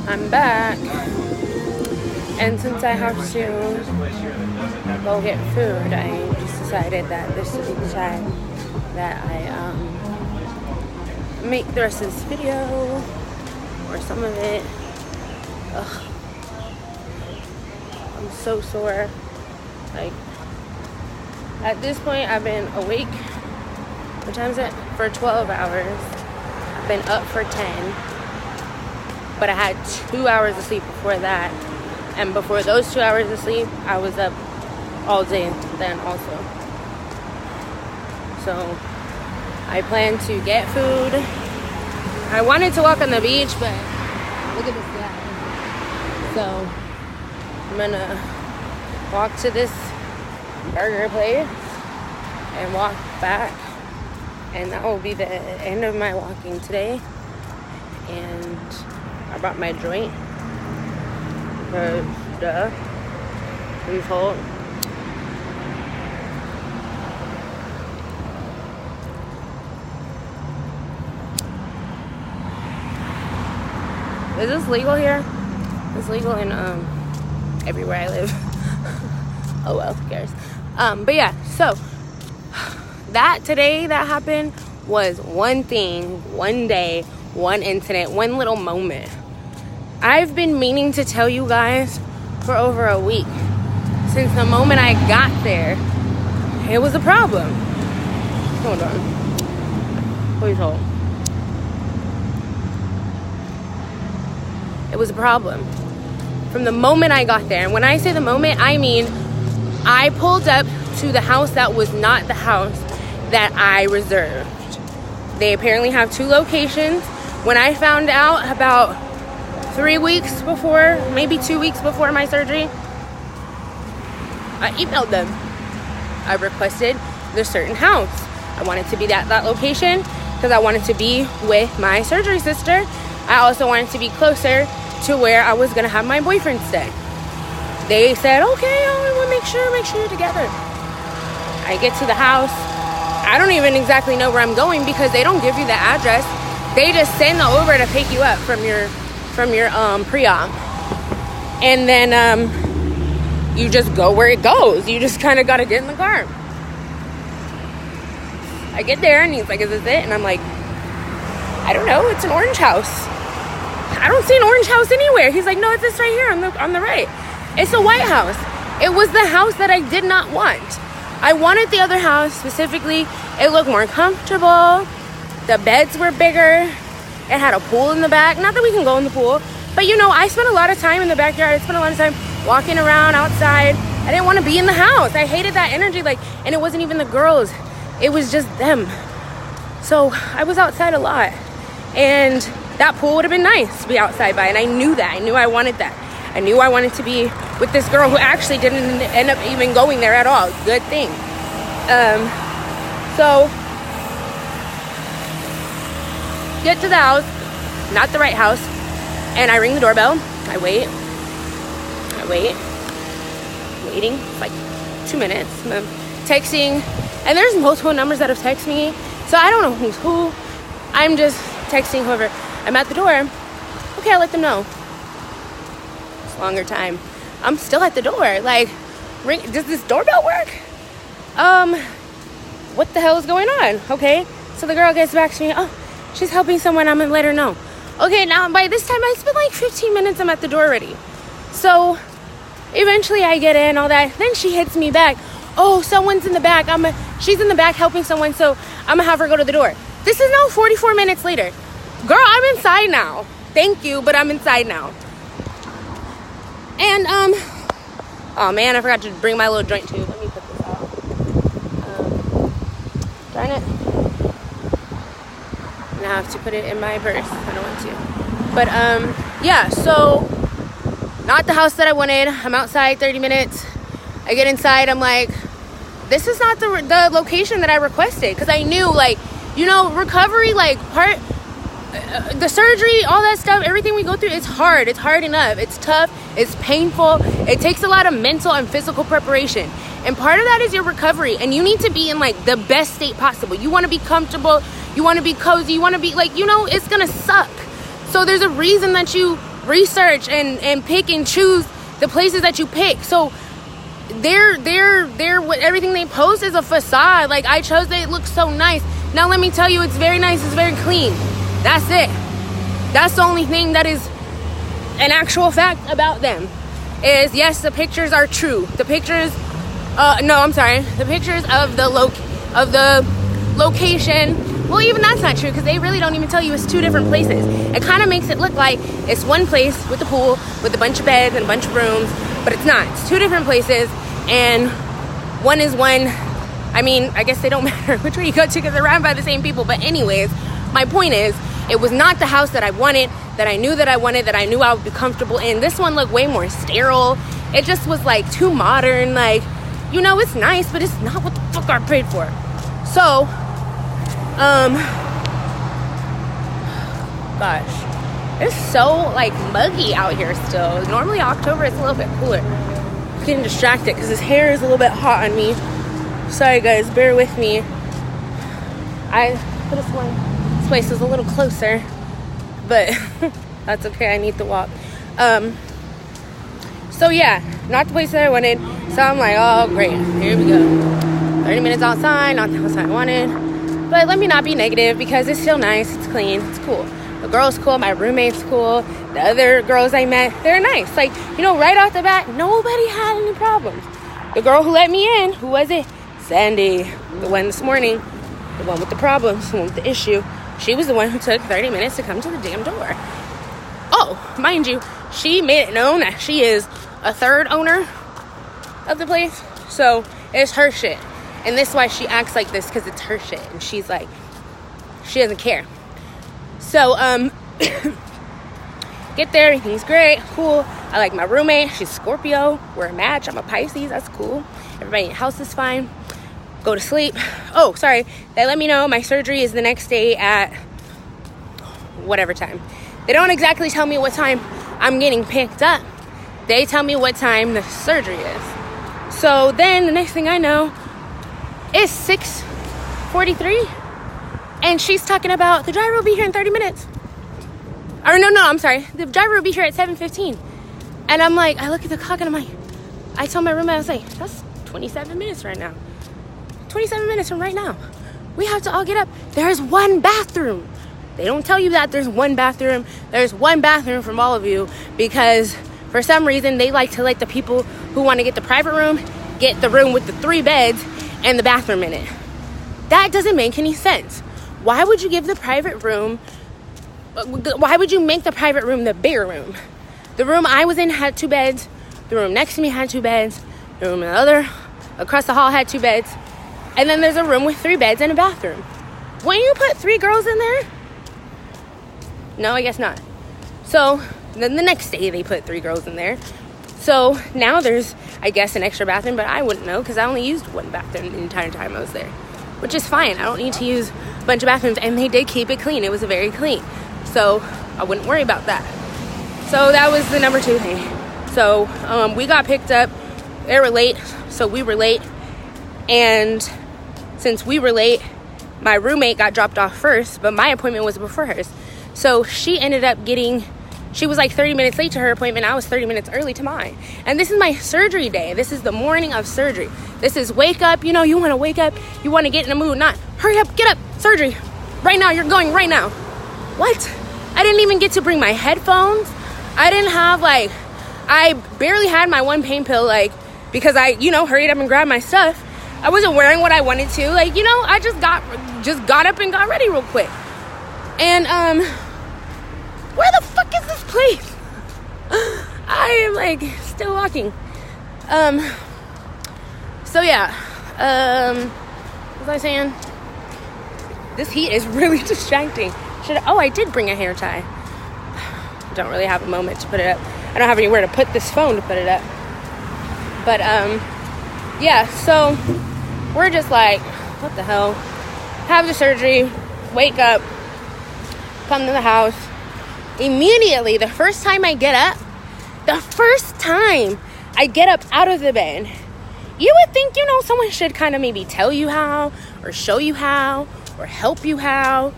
I'm back, and since I have to go get food, I just decided that this would be the time that I make the rest of this video, or some of it. Ugh. I'm so sore. Like, at this point, I've been awake, what time is it? For 12 hours. I've been up for 10. But I had 2 hours of sleep before that. And before those 2 hours of sleep, I was up all day then also. So, I plan to get food. I wanted to walk on the beach, but look at this guy. So, I'm gonna walk to this burger place and walk back. And that will be the end of my walking today. And I brought my joint. Because, duh. Please hold. Is this legal here? It's legal in everywhere I live. Oh well, who cares? But yeah, so that happened was one thing, one day, one incident, one little moment. I've been meaning to tell you guys for over a week. Since the moment I got there, it was a problem. Hold on. Please hold. It was a problem. From the moment I got there, and when I say the moment, I mean I pulled up to the house that was not the house that I reserved. They apparently have 2 locations. When I found out about 3 weeks before, maybe 2 weeks before my surgery, I emailed them. I requested the certain house. I wanted to be at that location because I wanted to be with my surgery sister. I also wanted to be closer to where I was going to have my boyfriend stay. They said, okay, we'll make sure you're together. I get to the house. I don't even exactly know where I'm going because they don't give you the address. They just send the Uber to pick you up from your pre-op. And then you just go where it goes. You just kind of got to get in the car. I get there and he's like, is this it? And I'm like, I don't know. It's an orange house. I don't see an orange house anywhere. He's like, no, it's this right here on the right. It's a white house. It was the house that I did not want. I wanted the other house specifically. It looked more comfortable. The beds were bigger. It had a pool in the back. Not that we can go in the pool, but I spent a lot of time in the backyard. I spent a lot of time walking around outside. I didn't want to be in the house. I hated that energy. And it wasn't even the girls. It was just them. So I was outside a lot. And that pool would have been nice to be outside by. And I knew that. I knew I wanted that. I knew I wanted to be with this girl who actually didn't end up even going there at all. Good thing. So, get to the house. Not the right house. And I ring the doorbell. I wait. Waiting. It's like 2 minutes. I'm texting. And there's multiple numbers that have texted me. So I don't know who's who. I'm just texting whoever. I'm at the door. Okay, I'll let them know. It's longer time. I'm still at the door. Ring. Does this doorbell work? What the hell is going on? Okay. So the girl gets back to me. Oh, she's helping someone. I'm gonna let her know. Okay, now by this time, it's been like 15 minutes. I'm at the door already. So eventually I get in, all that. Then she hits me back. Oh, someone's in the back. She's in the back helping someone, so I'm gonna have her go to the door. This is now 44 minutes later. Girl, I'm inside now. Thank you, but I'm inside now. And, oh man, I forgot to bring my little joint too. Let me put this out. Darn it. And I have to put it in my purse. I don't want to. But, yeah, so, not the house that I wanted. I'm outside 30 minutes. I get inside. I'm like, this is not the location that I requested. Because I knew, recovery, the surgery, all that stuff, everything we go through, it's hard. It's hard enough. It's tough. It's painful. It takes a lot of mental and physical preparation. And part of that is your recovery. And you need to be in, the best state possible. You want to be comfortable. You want to be cozy. You want to be, it's going to suck. So there's a reason that you research and pick and choose the places that you pick. So they're everything they post is a facade. Like, I chose it looks so nice. Now let me tell you, it's very nice, it's very clean. That's it. That's the only thing that is an actual fact about them. Is yes, the pictures are true. The pictures the pictures of the location, well, even that's not true, because they really don't even tell you it's two different places. It kind of makes it look like it's one place with the pool with a bunch of beds and a bunch of rooms, but it's not. It's two different places, and one is one. I mean, I guess they don't matter which way you go to because they're ran by the same people. But anyways, my point is, it was not the house that I wanted, that I knew that I wanted, that I knew I would be comfortable in. This one looked way more sterile. It just was like too modern. Like, you know, it's nice, but it's not what the fuck I paid for. So, gosh, it's so like muggy out here still. Normally October it's a little bit cooler. I'm getting distracted because his hair is a little bit hot on me. Sorry guys, bear with me. This place is a little closer, but that's okay. I need to walk. So yeah, not the place that I wanted. So I'm like, oh great, here we go. 30 minutes outside, not the house I wanted. But let me not be negative, because it's still nice, it's clean, it's cool. The girl's cool, my roommate's cool, the other girls I met, they're nice. Like, you know, right off the bat, nobody had any problems. The girl who let me in, who was it? Sandy, the one this morning, the one with the problems, the one with the issue. She was the one who took 30 minutes to come to the damn door. Oh, mind you, she made it known that she is a third owner of the place. So it's her shit. And this is why she acts like this, because it's her shit. And she's like, she doesn't care. So, get there, everything's great, cool. I like my roommate, she's Scorpio. We're a match, I'm a Pisces, that's cool. Everybody in the house is fine. Go to sleep. Oh, sorry. They let me know my surgery is the next day at whatever time. They don't exactly tell me what time I'm getting picked up. They tell me what time the surgery is. So then the next thing I know, it's 6:43. And she's talking about the driver will be here in 30 minutes. Or no, I'm sorry. The driver will be here at 7:15. And I'm like, I look at the clock and I'm like, I told my roommate, I was like, that's 27 minutes right now. 27 minutes from right now. We have to all get up. There's one bathroom. They don't tell you that there's one bathroom. There's one bathroom from all of you, because for some reason they like to let the people who want to get the private room get the room with the 3 beds and the bathroom in it. That doesn't make any sense. Why would you give the private room, why would you make the private room the bigger room? The room I was in had 2 beds. The room next to me had 2 beds. The room in the other across the hall had 2 beds. And then there's a room with 3 beds and a bathroom. Wouldn't you put 3 girls in there? No, I guess not. So then the next day they put 3 girls in there. So now there's, I guess, an extra bathroom, but I wouldn't know because I only used 1 bathroom the entire time I was there, which is fine. I don't need to use a bunch of bathrooms, and they did keep it clean. It was very clean. So I wouldn't worry about that. So that was the number 2 thing. So we got picked up. They were late, so we were late. And since we were late, my roommate got dropped off first, but my appointment was before hers. So she ended up she was like 30 minutes late to her appointment. I was 30 minutes early to mine. And this is my surgery day. This is the morning of surgery. This is wake up. You know, you want to wake up. You want to get in the mood. Not hurry up, get up, surgery. Right now, you're going right now. What? I didn't even get to bring my headphones. I didn't have I barely had my 1 pain pill, because I, hurried up and grabbed my stuff. I wasn't wearing what I wanted to. I just got up and got ready real quick. And, where the fuck is this place? I am, still walking. So, yeah. What was I saying? This heat is really distracting. I did bring a hair tie. Don't really have a moment to put it up. I don't have anywhere to put this phone to put it up. But, yeah, so we're just what the hell? Have the surgery, wake up, come to the house. Immediately, the first time I get up out of the bed, you would think, someone should kind of maybe tell you how, or show you how, or help you how.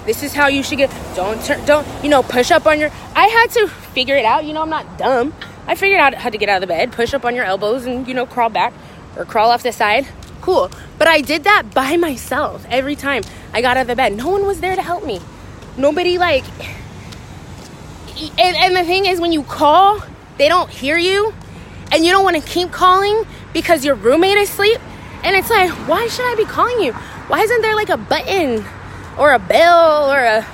This is how you should get, don't, push up on your, I had to figure it out. I'm not dumb. I figured out how to get out of the bed, push up on your elbows and, crawl back or crawl off the side. Cool. But I did that by myself every time I got out of the bed. No one was there to help me. Nobody and the thing is, when you call, they don't hear you and you don't want to keep calling because your roommate is asleep. And it's like, why should I be calling you? Why isn't there a button or a bell or a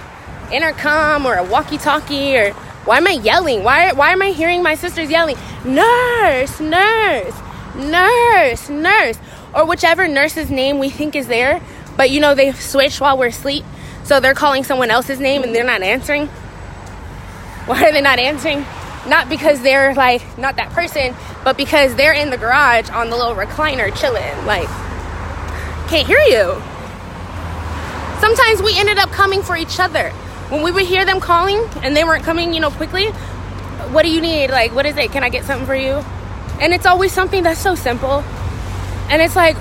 intercom or a walkie-talkie, or why am I yelling? Why am I hearing my sisters yelling, nurse, nurse, nurse, nurse, or whichever nurse's name we think is there, but they've switched while we're asleep, so they're calling someone else's name and they're not answering. Why are they not answering? Not because they're not that person, but because they're in the garage on the little recliner chilling, can't hear you. Sometimes we ended up coming for each other. When we would hear them calling and they weren't coming, quickly, what do you need? What is it? Can I get something for you? And it's always something that's so simple. And it's like,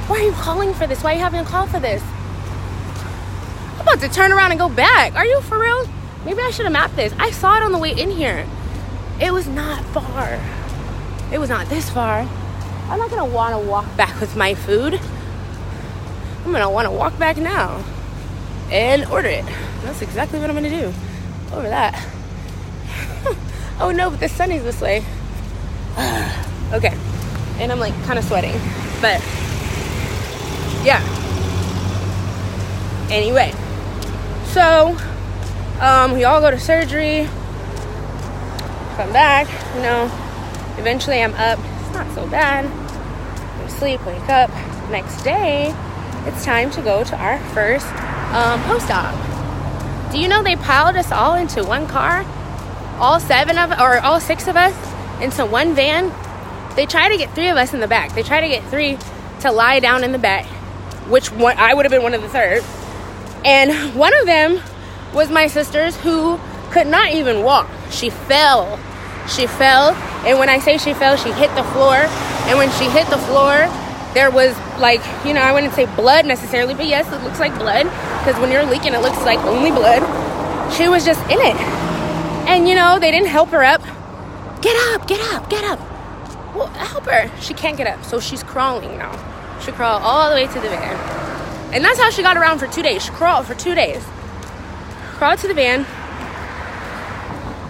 why are you calling for this? Why are you having a call for this? I'm about to turn around and go back. Are you for real? Maybe I should have mapped this. I saw it on the way in here. It was not far. It was not this far. I'm not going to want to walk back with my food. I'm going to want to walk back now and order it. That's exactly what I'm going to do. Over that. Oh no, but the sun is this way. Okay. And I'm kind of sweating. But yeah. Anyway. So, we all go to surgery. Come back. Eventually I'm up. It's not so bad. Go to sleep, wake up. Next day, it's time to go to our first post-op. Do you know they piled us all into one car? All 6 of us into one van. They try to get 3 of us in the back. They try to get 3 to lie down in the back, which one, I would have been one of the third. And one of them was my sister's, who could not even walk. She fell. And when I say she fell, she hit the floor. And when she hit the floor, there was I wouldn't say blood necessarily, but yes, it looks like blood, because when you're leaking, it looks like only blood. She was just in it. And they didn't help her up. Get up. Well, help her. She can't get up, so she's crawling now. She crawled all the way to the van. And that's how she got around for 2 days. She crawled for 2 days. Crawled to the van.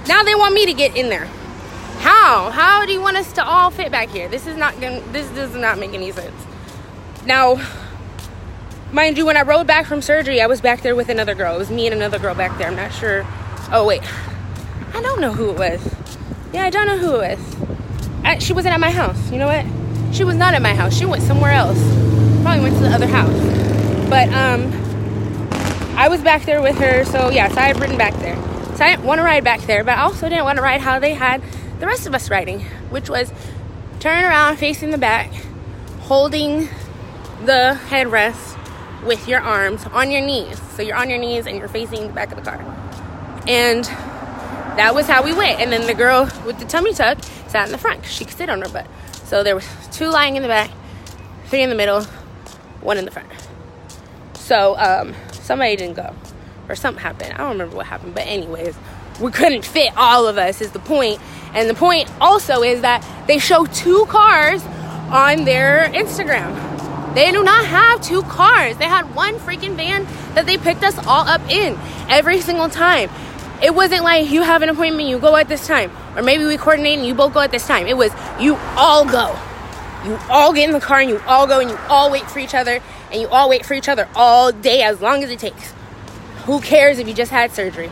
Now they want me to get in there. How do you want us to all fit back here? This does not make any sense. Now, mind you, when I rode back from surgery, I was back there with another girl. It was me and another girl back there. I'm not sure. Oh, wait. I don't know who it was. Yeah, I don't know who it was. She wasn't at my house. You know what? She was not at my house. She went somewhere else. Probably went to the other house. But, I was back there with her. So, yeah, so I had ridden back there. So I didn't want to ride back there, but I also didn't want to ride how they had the rest of us riding, which was turn around facing the back, holding the headrest with your arms on your knees. So you're on your knees and you're facing the back of the car. And that was how we went. And then the girl with the tummy tuck sat in the front because she could sit on her butt. So there was 2 lying in the back, 3 in the middle, 1 in the front. So somebody didn't go, or something happened. I don't remember what happened, but anyways, we couldn't fit all of us is the point. And the point also is that they show 2 cars on their Instagram. They do not have 2 cars. They had 1 freaking van that they picked us all up in every single time. It wasn't like you have an appointment, you go at this time, or maybe we coordinate and you both go at this time. It was you all go. You all get in the car and you all go and you all wait for each other, and you all wait for each other all day, as long as it takes. Who cares if you just had surgery?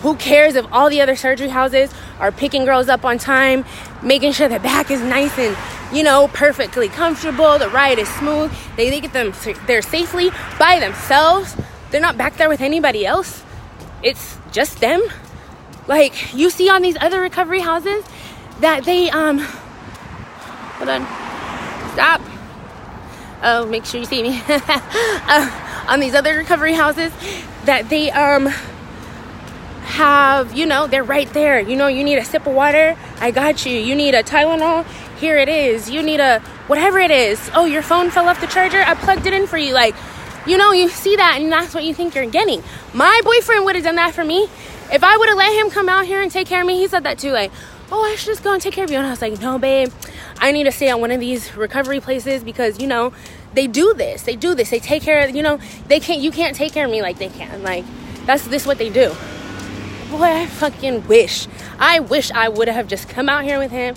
Who cares if all the other surgery houses are picking girls up on time, making sure the back is nice and, perfectly comfortable, the ride is smooth. They get them there safely by themselves. They're not back there with anybody else. It's just them. Like, you see on these other recovery houses that they, hold on. Stop. Oh, make sure you see me. On these other recovery houses that they, have, they're right there. You need a sip of water, I got you. You need a Tylenol, here it is. You need a whatever it is. Oh, your phone fell off the charger, I plugged it in for you. Like, you see that and that's what you think you're getting. My boyfriend would have done that for me. If I would have let him come out here and take care of me, he said that too, like, oh, I should just go and take care of you. And I was like, no, babe, I need to stay at one of these recovery places because, they do this. They take care of, you can't take care of me like they can. Like, this what they do. Boy, I fucking wish I would have just come out here with him,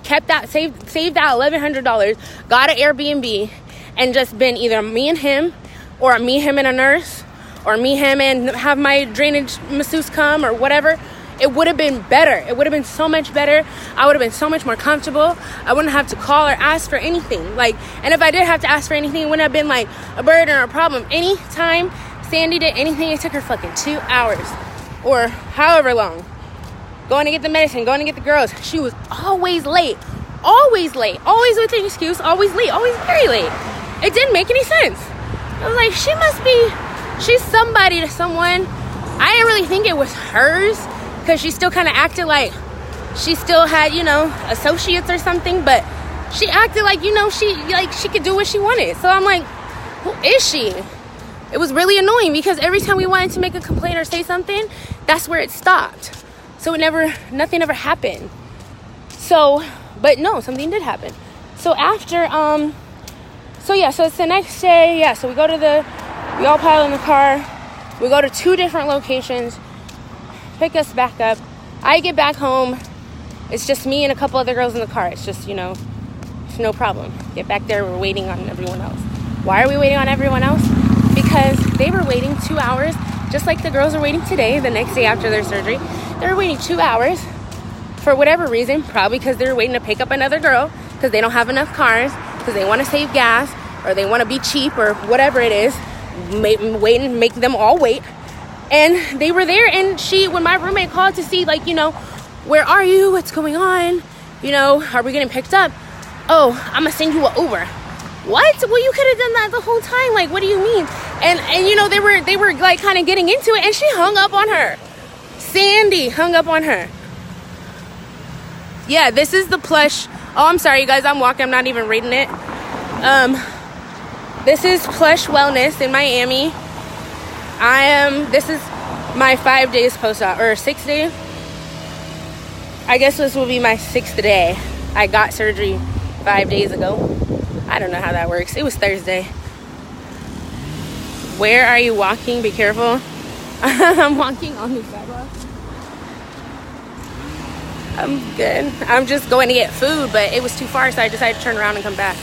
kept that, saved that $1,100, got an Airbnb, and just been either me and him, or me, him, and a nurse, or me, him, and have my drainage masseuse come, or whatever. It would have been better. It would have been so much better. I would have been so much more comfortable. I wouldn't have to call or ask for anything. Like, and if I did have to ask for anything, it wouldn't have been like a burden or a problem. Anytime Sandy did anything, it took her fucking 2 hours or however long. Going to get the medicine, going to get the girls. She was always late. Always late. Always with an excuse. Always late. Always very late. It didn't make any sense. I was like, she's somebody to someone. I didn't really think it was hers, because she still kind of acted like she still had, associates or something, but she acted like, she could do what she wanted. So I'm like, who is she? It was really annoying because every time we wanted to make a complaint or say something, that's where it stopped. So nothing ever happened. So, but no, something did happen. So after, so it's the next day. Yeah, so we all pile in the car. We go to 2 different locations, pick us back up. I get back home. It's just me and a couple other girls in the car. It's just, it's no problem. Get back there. We're waiting on everyone else. Why are we waiting on everyone else? Because they were waiting 2 hours, just like the girls are waiting today, the next day after their surgery. They were waiting 2 hours for whatever reason, probably because they were waiting to pick up another girl because they don't have enough cars, because they want to save gas, or they want to be cheap, or whatever it is. Make them all wait. And they were there, and when my roommate called to see, like, where are you? What's going on? Are we getting picked up? Oh, I'm gonna send you an Uber. What? Well, you could have done that the whole time. Like, what do you mean? And they were like kind of getting into it, and she hung up on her. Sandy hung up on her. Yeah, this is the Plush. Oh, I'm sorry, you guys. I'm walking. I'm not even reading it. This is Plush Wellness in Miami. This is my 5 days post-op, or 6 days. I guess this will be my 6th day. I got surgery 5 days ago. I don't know how that works. It was Thursday. Where are you walking? Be careful. I'm walking on the sidewalk. I'm good. I'm just going to get food, but it was too far, so I decided to turn around and come back.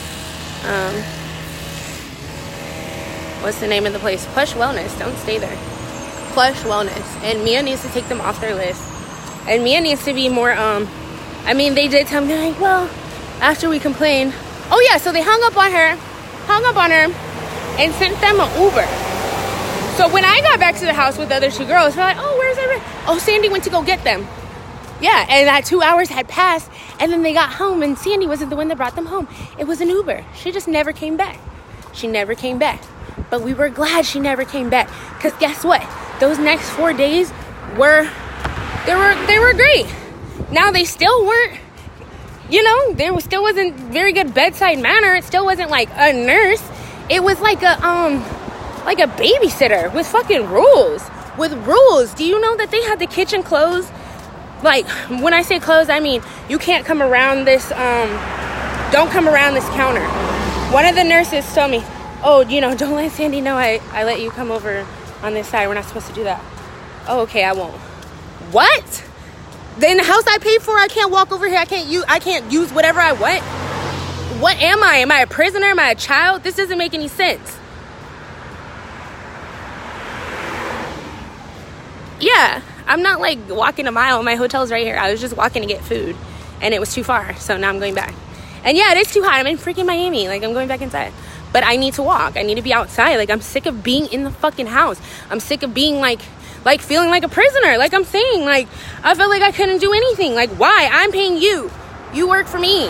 What's the name of the place? Plush Wellness. Don't stay there. Plush Wellness. And Mia needs to take them off their list. And Mia needs to be more, they did tell me, like, well, after we complained. Oh, yeah, so they hung up on her, and sent them an Uber. So when I got back to the house with the other 2 girls, we're like, oh, where's everybody? Oh, Sandy went to go get them. Yeah, and that 2 hours had passed, and then they got home, and Sandy wasn't the one that brought them home. It was an Uber. She just never came back. She never came back. But we were glad she never came back, because guess what? Those next 4 days were great. Now, they still weren't, there still wasn't very good bedside manner. It still wasn't like a nurse. It was like a babysitter with fucking rules. With rules. Do you know that they had the kitchen closed? Like, when I say closed, I mean, you can't come around this, don't come around this counter. One of the nurses told me, oh, don't let Sandy know I let you come over on this side. We're not supposed to do that. Oh, okay, I won't. What? Then the house I paid for, I can't walk over here. I can't use whatever I want. What am I? Am I a prisoner? Am I a child? This doesn't make any sense. Yeah, I'm not like walking a mile. My hotel's right here. I was just walking to get food, and it was too far. So now I'm going back. And yeah, it is too hot. I'm in freaking Miami. Like, I'm going back inside. But I need to walk. I need to be outside. Like, I'm sick of being in the fucking house. I'm sick of being like feeling like a prisoner. Like I'm saying, like, I felt like I couldn't do anything. Like, why? I'm paying you. You work for me.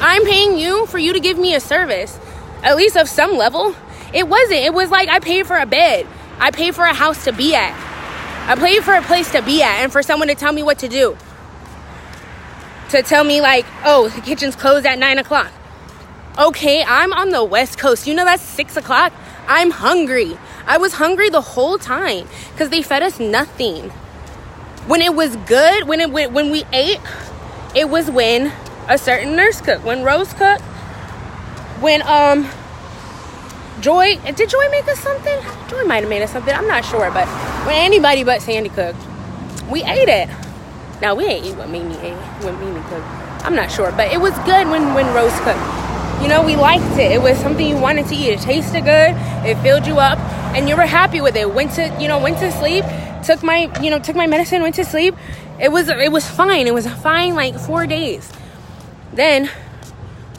I'm paying you for you to give me a service, at least of some level. It wasn't. It was like I paid for a bed. I paid for a house to be at. I paid for a place to be at and for someone to tell me what to do. To tell me, like, oh, the kitchen's closed at 9 o'clock. Okay, I'm on the West Coast. You know that's 6 o'clock. I'm hungry. I was hungry the whole time because they fed us nothing. When it was good, when we ate, it was when a certain nurse cooked. When Rose cooked. When Joy, did Joy make us something? Joy might have made us something. I'm not sure, but when anybody but Sandy cooked, we ate it. Now we ain't eat what Mimi ate, when Mimi cooked. I'm not sure, but it was good when Rose cooked. You know, we liked it. It was something you wanted to eat. It tasted good. It filled you up, and you were happy with it. Went to sleep. Took my medicine. Went to sleep. It was fine. It was fine like 4 days. Then,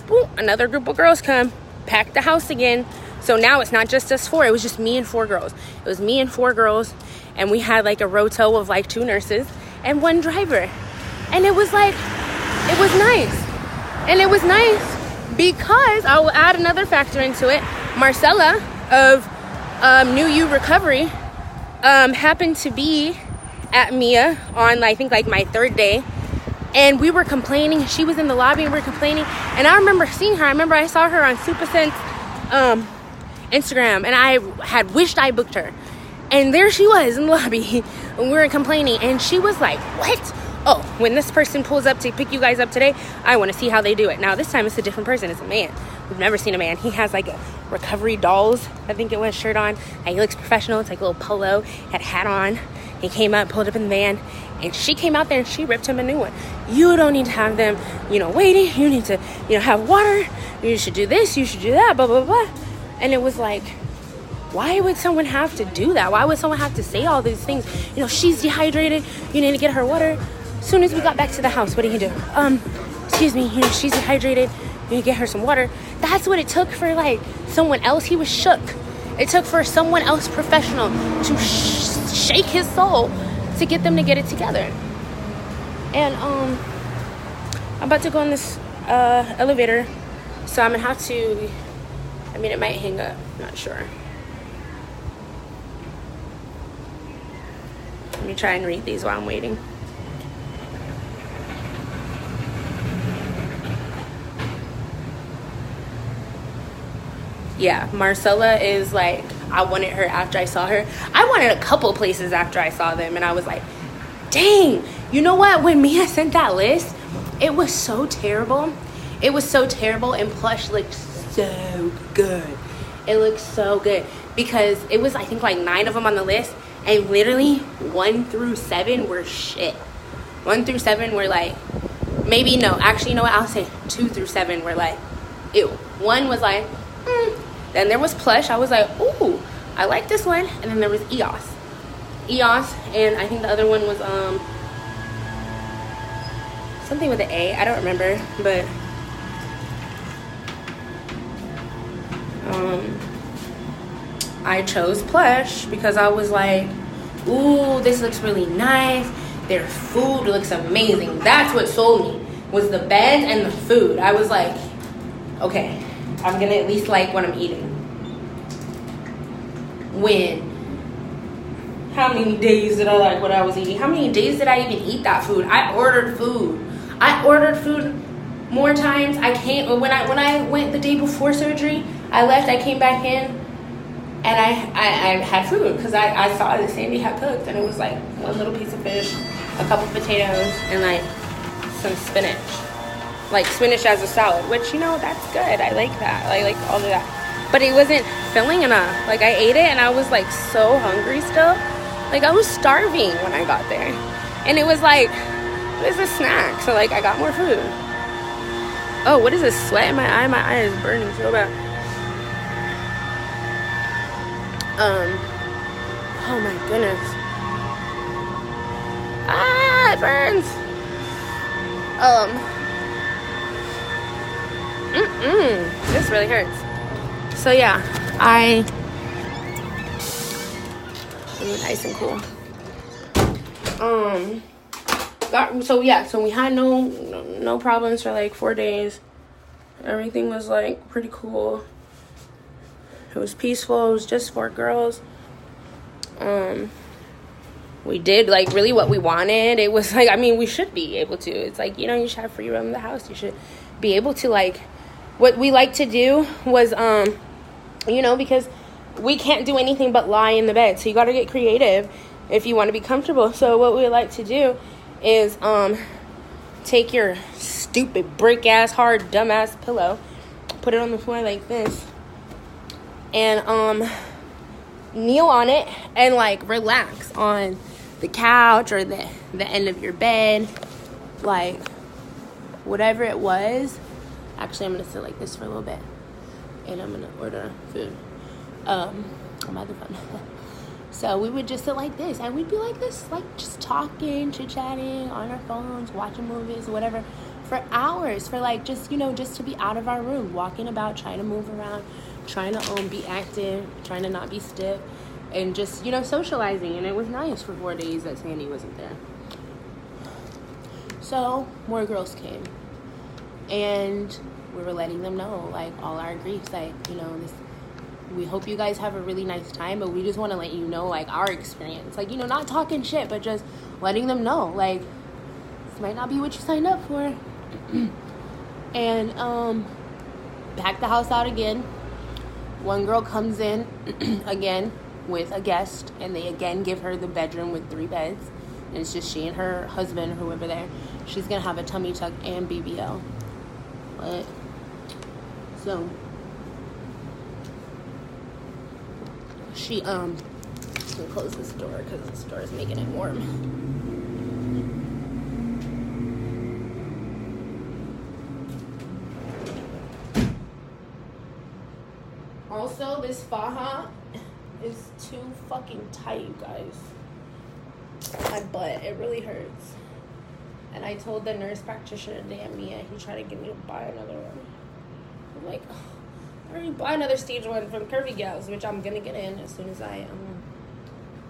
boom, another group of girls come, pack the house again. So now it's not just us 4. It was just me and 4 girls. It was me and 4 girls, and we had like a roto of like 2 nurses and 1 driver, and it was like, it was nice, and it was nice. Because I will add another factor into it. Marcella of New You Recovery happened to be at Mia on, I think, like my 3rd day. And we were complaining. She was in the lobby and we were complaining. And I remember seeing her. I remember I saw her on Supersense Instagram. And I had wished I booked her. And there she was in the lobby. And we were complaining. And she was like, what? Oh, when this person pulls up to pick you guys up today, I want to see how they do it. Now, this time it's a different person. It's a man. We've never seen a man. He has like a Recovery Dolls, I think it was, shirt on. Like, he looks professional. It's like a little polo. Had a hat on. He came up, pulled up in the van. And she came out there and she ripped him a new one. You don't need to have them, waiting. You need to, have water. You should do this. You should do that, blah, blah, blah. And it was like, why would someone have to do that? Why would someone have to say all these things? She's dehydrated. You need to get her water. As soon as we got back to the house, what did he do? Excuse me, she's dehydrated. You need to get her some water. That's what it took for, like, someone else. He was shook. It took for someone else professional to shake his soul to get them to get it together. And, I'm about to go in this, elevator. So I'm gonna have to, it might hang up. I'm not sure. Let me try and read these while I'm waiting. Yeah, Marcella is like, I wanted her after I saw her. I wanted a couple places after I saw them, and I was like, dang, you know what? When Mia sent that list, it was so terrible. It was so terrible, and Plush looked so good. It looked so good because it was, I think, like 9 of them on the list, and literally 1 through 7 were shit. 1 through 7 were like, maybe no, actually, you know what? I'll say 2 through 7 were like, ew. 1 was like, Then there was Plush. I was like, ooh, I like this one. And then there was EOS. And I think the other one was something with an A. I don't remember, but I chose Plush because I was like, ooh, this looks really nice. Their food looks amazing. That's what sold me, was the bed and the food. I was like, okay, I'm gonna at least like what I'm eating. How many days did I like what I was eating? How many days did I even eat that food? I ordered food more times. When I went the day before surgery, I left, I came back in, and I had food because I saw that Sandy had cooked, and it was like 1 little piece of fish, a couple potatoes, and like some spinach. Like spinach as a salad, which, that's good. I like that. I like all of that. But it wasn't filling enough. Like, I ate it and I was like so hungry still. Like, I was starving when I got there. And it was like, it was a snack. So like, I got more food. Oh, what is this sweat in my eye? My eye is burning so bad. Oh my goodness. Ah, it burns. This really hurts. So yeah, nice and cool. So we had no problems for like 4 days. Everything was like pretty cool. It was peaceful. It was just 4 girls. We did like really what we wanted. It was like, we should be able to. It's like, you should have free roam in the house. You should be able to, like, what we like to do was, because we can't do anything but lie in the bed. So you got to get creative if you want to be comfortable. So what we like to do is take your stupid brick-ass, hard, dumb-ass pillow, put it on the floor like this, and kneel on it and, like, relax on the couch or the end of your bed, like, whatever it was. Actually, I'm going to sit like this for a little bit, and I'm going to order food on my other phone. So we would just sit like this, and we'd be like this, like, just talking, chit-chatting on our phones, watching movies, whatever, for hours, for, like, just to be out of our room, walking about, trying to move around, trying to be active, trying to not be stiff, and just, socializing. And it was nice for 4 days that Sandy wasn't there. So more girls came, and we were letting them know, like, all our griefs, like, we hope you guys have a really nice time, but we just want to let you know, like, our experience, like, not talking shit, but just letting them know, like, this might not be what you signed up for. And pack the house out again. One girl comes in again with a guest, and they again give her the bedroom with 3 beds, and it's just she and her husband, whoever there. She's gonna have a tummy tuck and BBL. But so she I'm gonna close this door because this door is making it warm. Also, this Faja is too fucking tight, you guys. My butt, it really hurts. And I told the nurse practitioner, damn Mia, he tried to get me to buy another one. I'm like, I already bought another stage 1 from Curvy Gals, which I'm gonna get in as soon as I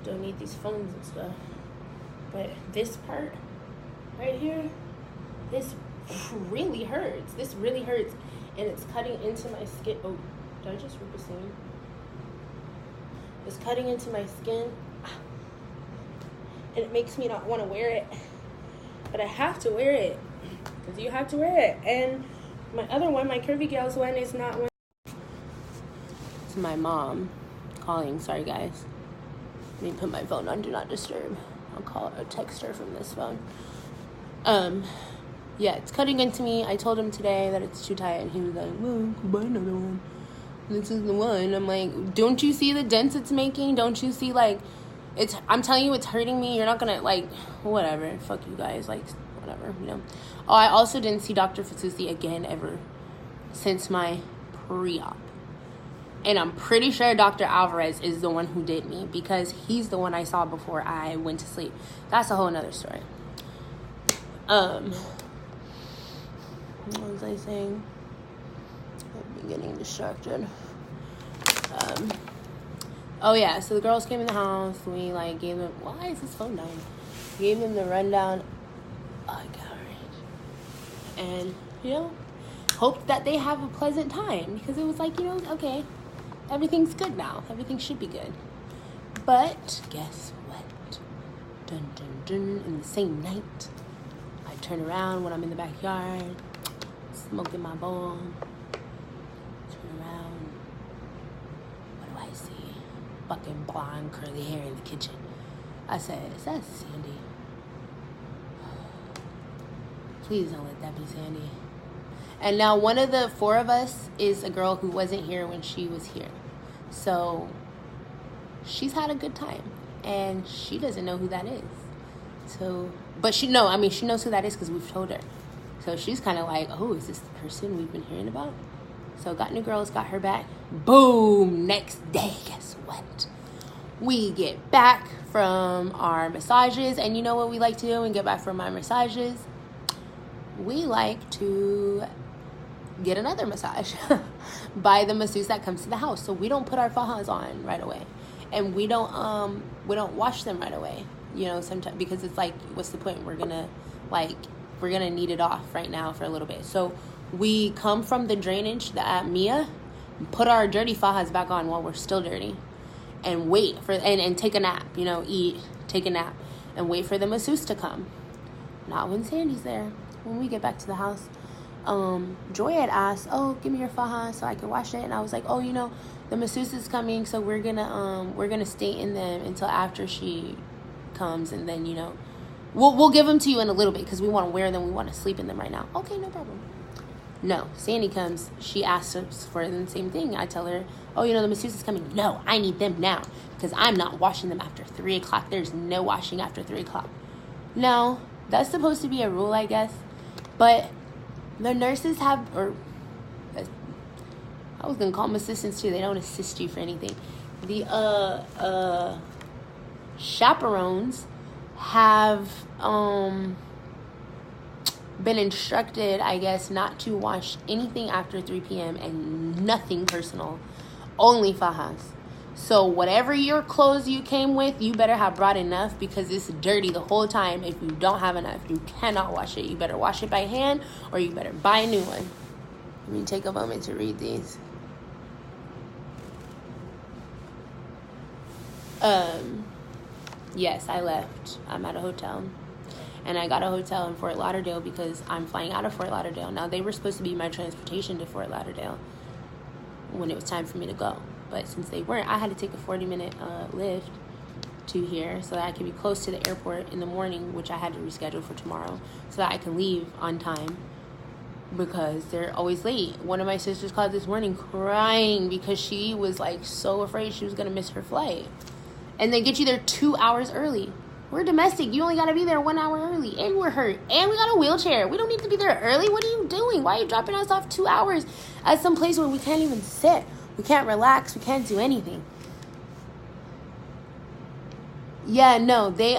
donate these phones and stuff. But this part right here, this really hurts. This really hurts, and it's cutting into my skin. Oh, did I just rip a seam? It's cutting into my skin, and it makes me not want to wear it. But I have to wear it, because you have to wear it. And my other one, my Curvy Gals one, is not one. It's my mom calling. Sorry, guys. Let me put my phone on Do Not Disturb. I'll call her or text her from this phone. Yeah, it's cutting into me. I told him today that it's too tight, and he was like, well, buy another one. This is the one. I'm like, don't you see the dents it's making? Don't you see, like, I'm telling you, it's hurting me. You're not gonna, like, whatever. Fuck you guys. Like, whatever, Oh, I also didn't see Dr. Fasusi again ever since my pre-op. And I'm pretty sure Dr. Alvarez is the one who did me, because he's the one I saw before I went to sleep. That's a whole nother story. What was I saying? I'm getting distracted. Oh yeah, so the girls came in the house. We, like, gave them, why is this phone dying? Gave them the rundown. Oh, I got it. And, hoped that they have a pleasant time, because it was like, okay, everything's good now. Everything should be good. But guess what? Dun, dun, dun. In the same night, I turn around when I'm in the backyard, smoking my bowl. Turn around. What do I see? Fucking blonde, curly hair in the kitchen. I said, is that Sandy? Please don't let that be Sandy. And now one of the 4 of us is a girl who wasn't here when she was here. So she's had a good time, and she doesn't know who that is. So, but she knows who that is because we've told her. So she's kind of like, oh, is this the person we've been hearing about? So got new girls, got her back. Boom, next day, guess what? We get back from our massages, and you know what we like to do when we get back from our massages? We like to get another massage by the masseuse that comes to the house. So we don't put our fajas on right away, and we don't wash them right away, sometimes, because it's like, what's the point? We're gonna need it off right now for a little bit. So we come from the drainage at Mia, put our dirty fajas back on while we're still dirty, and wait for and take a nap, eat, take a nap, and wait for the masseuse to come. Not when Sandy's there. When we get back to the house, Joy had asked, oh, give me your faja so I can wash it. And I was like, oh, you know, the masseuse is coming, so we're gonna stay in them until after she comes, and then, you know, we'll give them to you in a little bit because we want to wear them. We want to sleep in them right now. Okay, no problem. No, Sandy comes. She asks us for the same thing. I tell her, oh, you know, the masseuse is coming. No, I need them now because I'm not washing them after 3 o'clock. There's no washing after 3 o'clock. No, that's supposed to be a rule, I guess. But the nurses have, or I was going to call them assistants too. They don't assist you for anything. The chaperones have been instructed, I guess, not to wash anything after 3 p.m. and nothing personal, only fajas. So whatever your clothes you came with, you better have brought enough because it's dirty the whole time. If you don't have enough, you cannot wash it. You better wash it by hand or you better buy a new one. Let me take a moment to read these. Yes, I left. I'm at a hotel. And I got a hotel in Fort Lauderdale because I'm flying out of Fort Lauderdale. Now, they were supposed to be my transportation to Fort Lauderdale when it was time for me to go. But since they weren't, I had to take a 40-minute Lyft to here so that I could be close to the airport in the morning, which I had to reschedule for tomorrow, so that I can leave on time because they're always late. One of my sisters called this morning crying because she was, like, so afraid she was going to miss her flight. And they get you there 2 hours early. We're domestic. You only got to be there 1 hour early. And we're hurt. And we got a wheelchair. We don't need to be there early. What are you doing? Why are you dropping us off 2 hours at some place where we can't even sit? We can't relax. We can't do anything. Yeah, no. They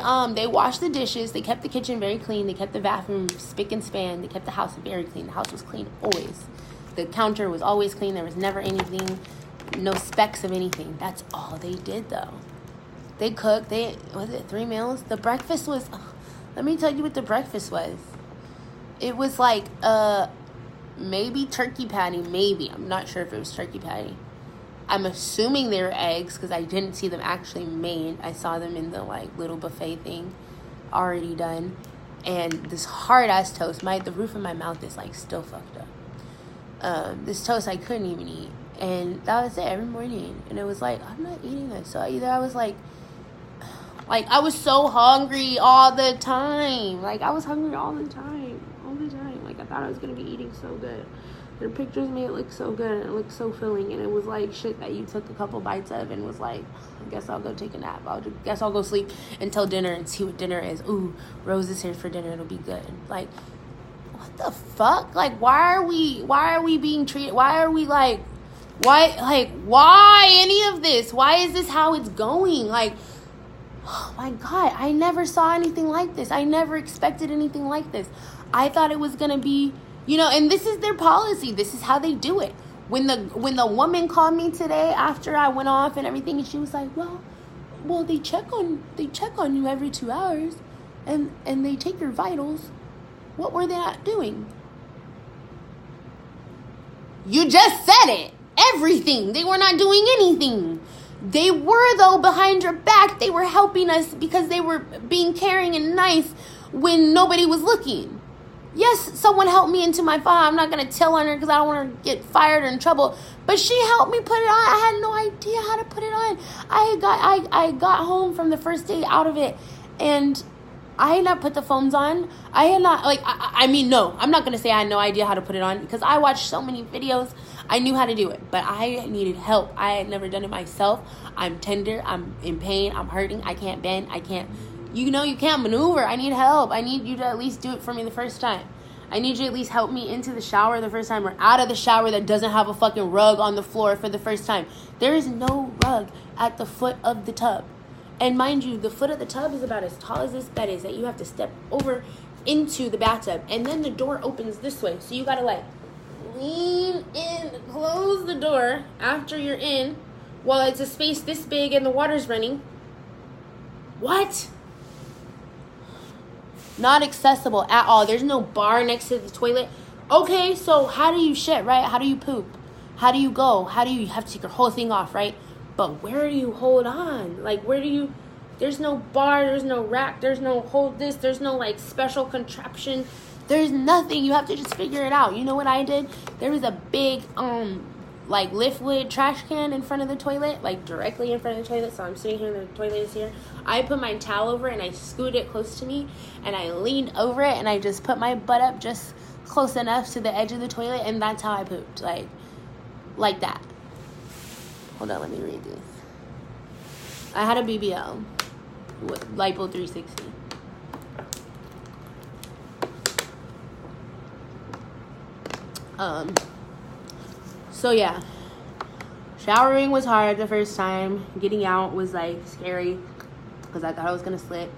washed the dishes. They kept the kitchen very clean. They kept the bathroom spick and span. They kept the house very clean. The house was clean always. The counter was always clean. There was never anything, no specks of anything. That's all they did, though. They cooked. Was it 3 meals? The breakfast was, let me tell you what the breakfast was. It was like, maybe turkey patty, maybe. I'm not sure if it was turkey patty. I'm assuming they were eggs because I didn't see them actually made. I saw them in the, like, little buffet thing already done. And this hard-ass toast, the roof of my mouth is, like, still fucked up. This toast I couldn't even eat. And that was it every morning. And it was like, I'm not eating this. So either I was like I was so hungry all the time. Like, I was hungry all the time. Like, I thought I was going to be eating so good. Their pictures made it look so good. And it looked so filling. And it was like shit that you took a couple bites of and was like, I guess I'll go take a nap. Guess I'll go sleep until dinner and see what dinner is. Ooh, Rose is here for dinner. It'll be good. Like, what the fuck? Like, why are we being treated? Why are we like, why any of this? Why is this how it's going? Like, oh my God, I never saw anything like this. I never expected anything like this. I thought it was going to be, you know, and this is their policy. This is how they do it. When the woman called me today after I went off and everything, and she was like, well, they check on you every 2 hours and they take your vitals. What were they not doing? You just said it. Everything. They were not doing anything. They were, though, behind your back. They were helping us because they were being caring and nice when nobody was looking. Yes, someone helped me into my file. I'm not going to tell on her because I don't want to get fired or in trouble. But she helped me put it on. I had no idea how to put it on. I got home from the first day out of it, and I had not put the foams on. I had not, no, I'm not going to say I had no idea how to put it on because I watched so many videos. I knew how to do it, but I needed help. I had never done it myself. I'm tender. I'm in pain. I'm hurting. I can't bend. I can't, you can't maneuver. I need help. I need you to at least do it for me the first time. I need you to at least help me into the shower the first time or out of the shower that doesn't have a fucking rug on the floor for the first time. There is no rug at the foot of the tub. And mind you, the foot of the tub is about as tall as this bed is that you have to step over into the bathtub. And then the door opens this way. So you got to lean in, close the door after you're in while it's a space this big and the water's running. What? Not accessible at all. There's no bar next to the toilet. Okay, so how do you shit, right? How do you poop? How do you go? How do you have to take your whole thing off, right? But where do you hold on? There's no bar, there's no rack, there's no hold this, there's no special contraption There's nothing. You have to just figure it out. You know what I did? There was a big, like, liftwood trash can in front of the toilet, like, directly in front of the toilet. So I'm sitting here and the toilet is here. I put my towel over it and I scooted it close to me, and I leaned over it and I just put my butt up just close enough to the edge of the toilet, and that's how I pooped. Like that. Hold on, let me read this. I had a BBL. Lipo 360. So yeah, showering was hard the first time. Getting out was like scary because I thought I was gonna slip.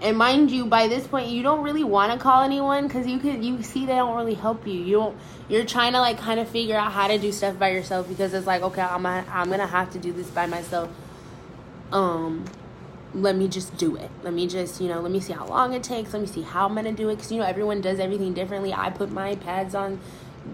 And mind you, by this point, you don't really want to call anyone because you see they don't really help you. You're trying to like kind of figure out how to do stuff by yourself because it's like, okay, I'm gonna have to do this by myself. Let me just do it. Let me just, let me see how long it takes. Let me see how I'm gonna do it because everyone does everything differently. I put my pads on,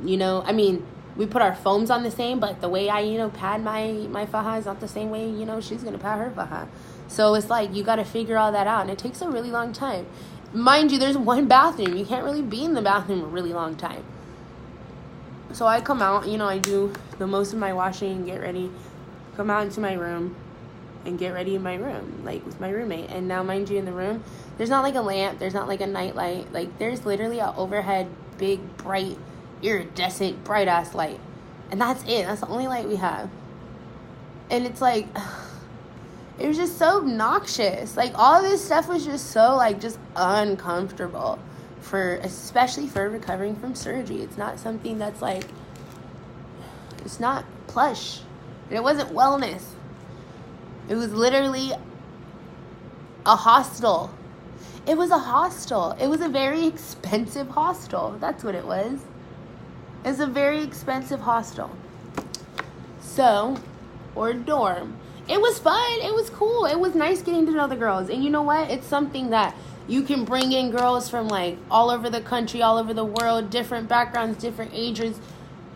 we put our foams on the same, but the way I, pad my Faja is not the same way, she's going to pad her Faja. So it's like, you got to figure all that out, and it takes a really long time. Mind you, there's one bathroom. You can't really be in the bathroom a really long time. So I come out, I do the most of my washing and get ready, come out into my room and get ready in my room, like with my roommate. And now, mind you, in the room, there's not like a lamp, there's not like a night light, like there's literally an overhead, big, bright, iridescent, bright ass light, and that's it. That's the only light we have. And it's like, it was just so obnoxious. Like, all this stuff was just so like just uncomfortable especially for recovering from surgery. It's not something that's like, it's not plush. It wasn't wellness. It was literally a hostel. It was a hostel. It was a very expensive hostel. That's what it was. It's a very expensive hostel. So, or dorm. It was fun. It was cool. It was nice getting to know the girls. And you know what? It's something that you can bring in girls from like all over the country, all over the world, different backgrounds, different ages,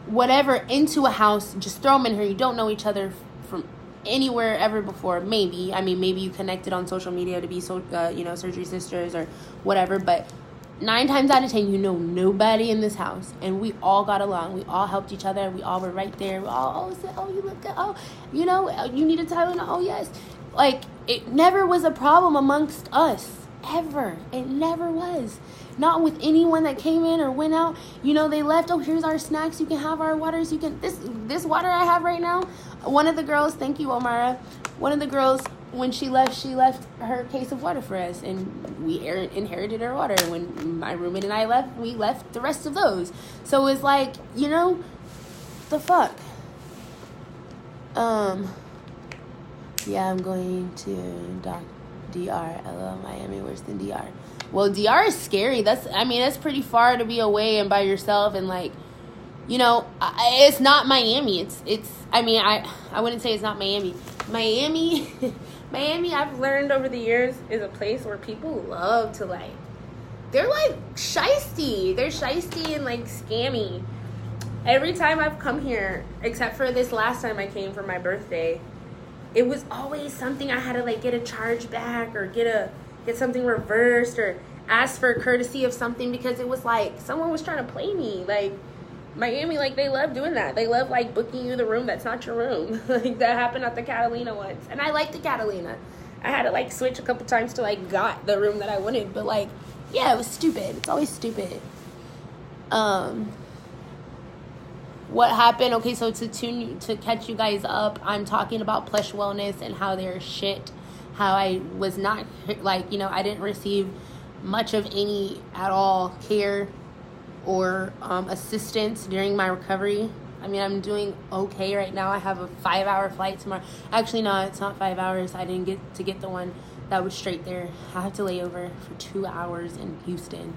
whatever, into a house. Just throw them in here. You don't know each other from anywhere ever before. Maybe. Maybe you connected on social media to be surgery sisters or whatever, but 9 times out of 10, you know nobody in this house, and we all got along. We all helped each other. We all were right there. We all said, "Oh, you look good. Oh, you need a Tylenol. Oh, yes." Like, it never was a problem amongst us, ever. It never was. Not with anyone that came in or went out. They left. Oh, here's our snacks. You can have our waters. You can this water I have right now. One of the girls, thank you, Omara. One of the girls, when she left her case of water for us, and we inherited her water. When my roommate and I left, we left the rest of those. So it was like, the fuck. Yeah, I'm going to DR. LL Miami, worse than DR. Well, DR is scary. That's pretty far to be away and by yourself, and like, it's not Miami. I wouldn't say it's not Miami. Miami, I've learned over the years, is a place where people love to, like, they're, like, shysty. They're shysty and, like, scammy. Every time I've come here, except for this last time I came for my birthday, it was always something I had to, like, get a charge back or get something reversed or ask for courtesy of something because it was, like, someone was trying to play me. Like, Miami, like, they love doing that. They love, like, booking you the room that's not your room. Like, that happened at the Catalina once. And I like the Catalina. I had to, like, switch a couple times to, like, got the room that I wanted. But, like, yeah, it was stupid. It's always stupid. What happened? Okay, so to catch you guys up, I'm talking about Plush Wellness and how they're shit. How I was not, like, I didn't receive much of any at all care or assistance during my recovery. I'm doing okay right now. I have a 5-hour flight tomorrow. Actually, no, it's not 5 hours. I didn't get the one that was straight there. I have to lay over for 2 hours in Houston.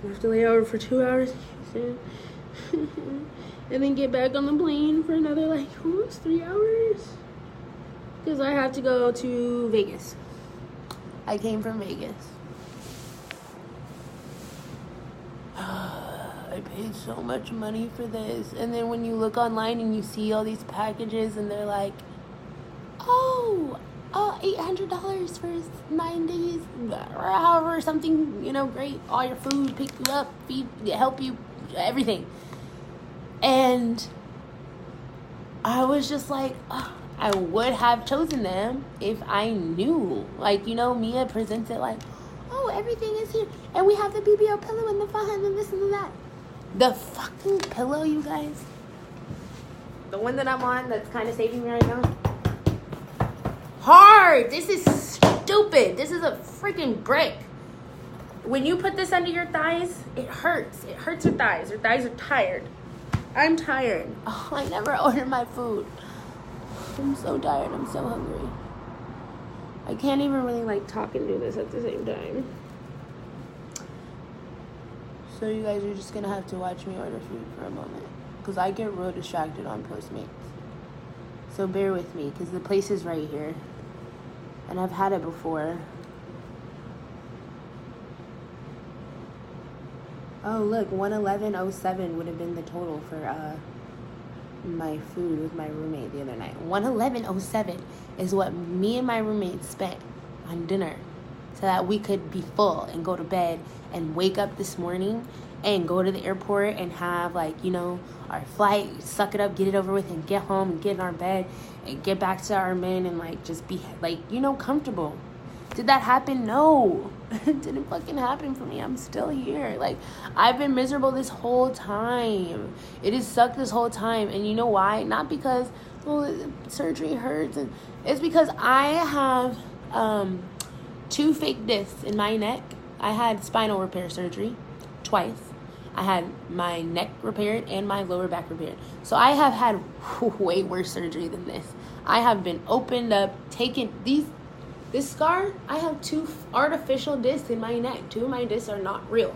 I have to lay over for 2 hours in Houston. And then get back on the plane for another, like, almost 3 hours. Because I have to go to Vegas. I came from Vegas. I paid so much money for this. And then when you look online and you see all these packages and they're like, oh, $800 for 9 days, or however, something, great. All your food, pick you up, feed, help you, everything. And I was just like, I would have chosen them if I knew. Like, Mia presents it like, oh, everything is here. And we have the BBL pillow and the Faja and this and that. The fucking pillow, you guys. The one that I'm on that's kind of saving me right now. Hard. This is stupid. This is a freaking brick. When you put this under your thighs, it hurts. It hurts your thighs. Your thighs are tired. I'm tired. Oh, I never order my food. I'm so tired. I'm so hungry. I can't even really talk and do this at the same time. So you guys are just gonna have to watch me order food for a moment, because I get real distracted on Postmates. So bear with me, because the place is right here. And I've had it before. Oh, look, $111.07 would have been the total for my food with my roommate the other night. $111.07 is what me and my roommate spent on dinner, so that we could be full and go to bed and wake up this morning and go to the airport and have our flight, suck it up, get it over with, and get home and get in our bed and get back to our men and just be comfortable. Did that happen? No. It didn't fucking happen for me. I'm still here. I've been miserable this whole time. It has sucked this whole time. And you know why? Not because surgery hurts. It's because I have 2 fake discs in my neck. I had spinal repair surgery twice. I had my neck repaired and my lower back repaired. So I have had way worse surgery than this. I have been opened up, taken this scar. I have 2 artificial discs in my neck. 2 of my discs are not real.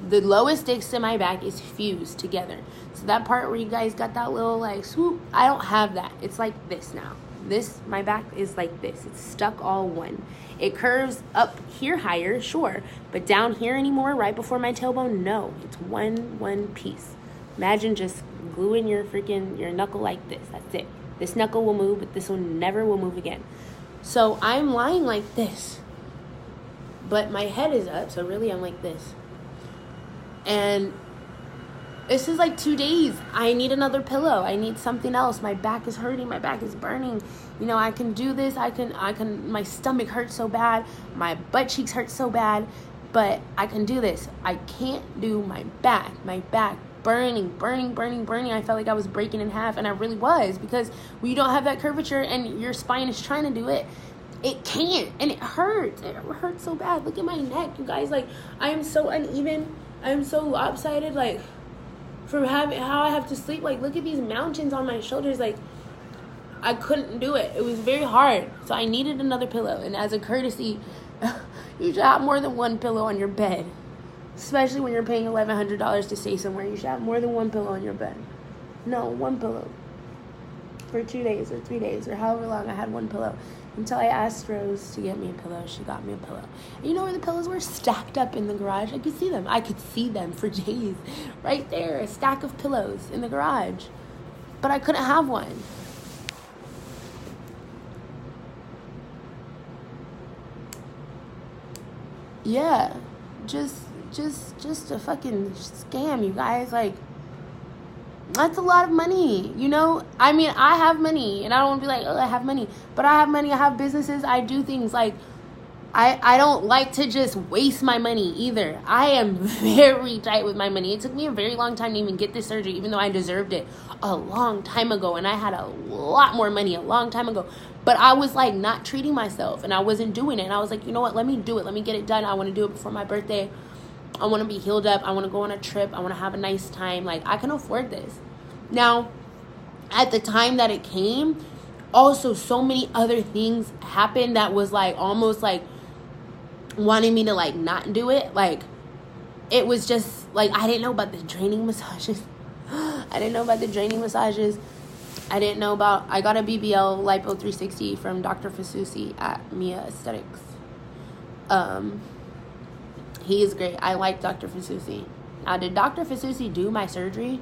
The lowest disc in my back is fused together. So that part where you guys got that little swoop, I don't have that. It's like this now. My back is like this. It's stuck all one. It curves up here higher, sure. But down here anymore, right before my tailbone, no. It's one piece. Imagine just gluing your knuckle like this. That's it. This knuckle will move, but this one never will move again. So I'm lying like this. But my head is up, so really I'm like this. And this is 2 days. I need another pillow. I need something else. My back is hurting. My back is burning. I can do this. I can, my stomach hurts so bad. My butt cheeks hurt so bad. But I can do this. I can't do my back. My back burning. I felt like I was breaking in half. And I really was. Because when you don't have that curvature and your spine is trying to do it, it can't. And it hurts. It hurts so bad. Look at my neck, you guys. I am so uneven. I am so lopsided. From how I have to sleep. Look at these mountains on my shoulders. I couldn't do it. It was very hard. So I needed another pillow. And as a courtesy, you should have more than 1 pillow on your bed. Especially when you're paying $1,100 to stay somewhere. You should have more than 1 pillow on your bed. No, 1 pillow. For 2 days or 3 days or however long I had 1 pillow. Until I asked Rose to get me a pillow. She got me a pillow. And you know where the pillows were? Stacked up in the garage. I could see them. I could see them for days. Right there. A stack of pillows in the garage. But I couldn't have one. Yeah. Just a fucking scam, you guys. That's a lot of money, I mean, I have money, and I don't want to be I have money. But I have money, I have businesses, I do things. I don't like to just waste my money either. I am very tight with my money. It took me a very long time to even get this surgery, even though I deserved it a long time ago. And I had a lot more money a long time ago. But I was not treating myself, and I wasn't doing it. And I was you know what, let me do it. Let me get it done. I want to do it before my birthday. I want to be healed up. I want to go on a trip. I want to have a nice time. I can afford this. Now, at the time that it came, also so many other things happened that was almost wanting me to not do it. It was just I didn't know about the draining massages. I didn't know about I got a BBL Lipo 360 from Dr. Fasusi at Mia Aesthetics. He is great. I like Dr. Fasusi. Now, did Dr. Fasusi do my surgery?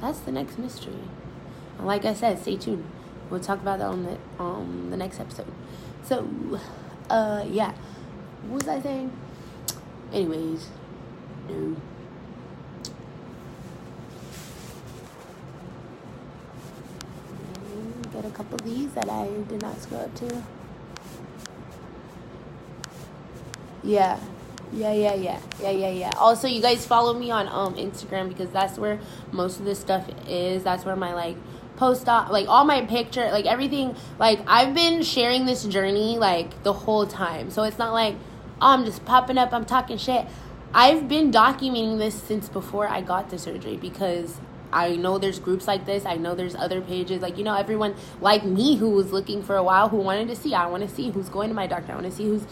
That's the next mystery. And like I said, stay tuned. we'll talk about that on the next episode. So, yeah. What was I saying? Anyways, no. Get a couple of these that I did not scroll up to. Yeah. Also, you guys follow me on Instagram, because that's where most of this stuff is. That's where my like post op, like all my picture, like everything. Like I've been sharing this journey like the whole time, so it's not like I'm just popping up, I'm talking shit. I've been documenting this since before I got the surgery, because I know there's groups like this. I know there's other pages. Like, everyone like me who was looking for a while, who wanted to see. I want to see who's going to my doctor. I want to see who's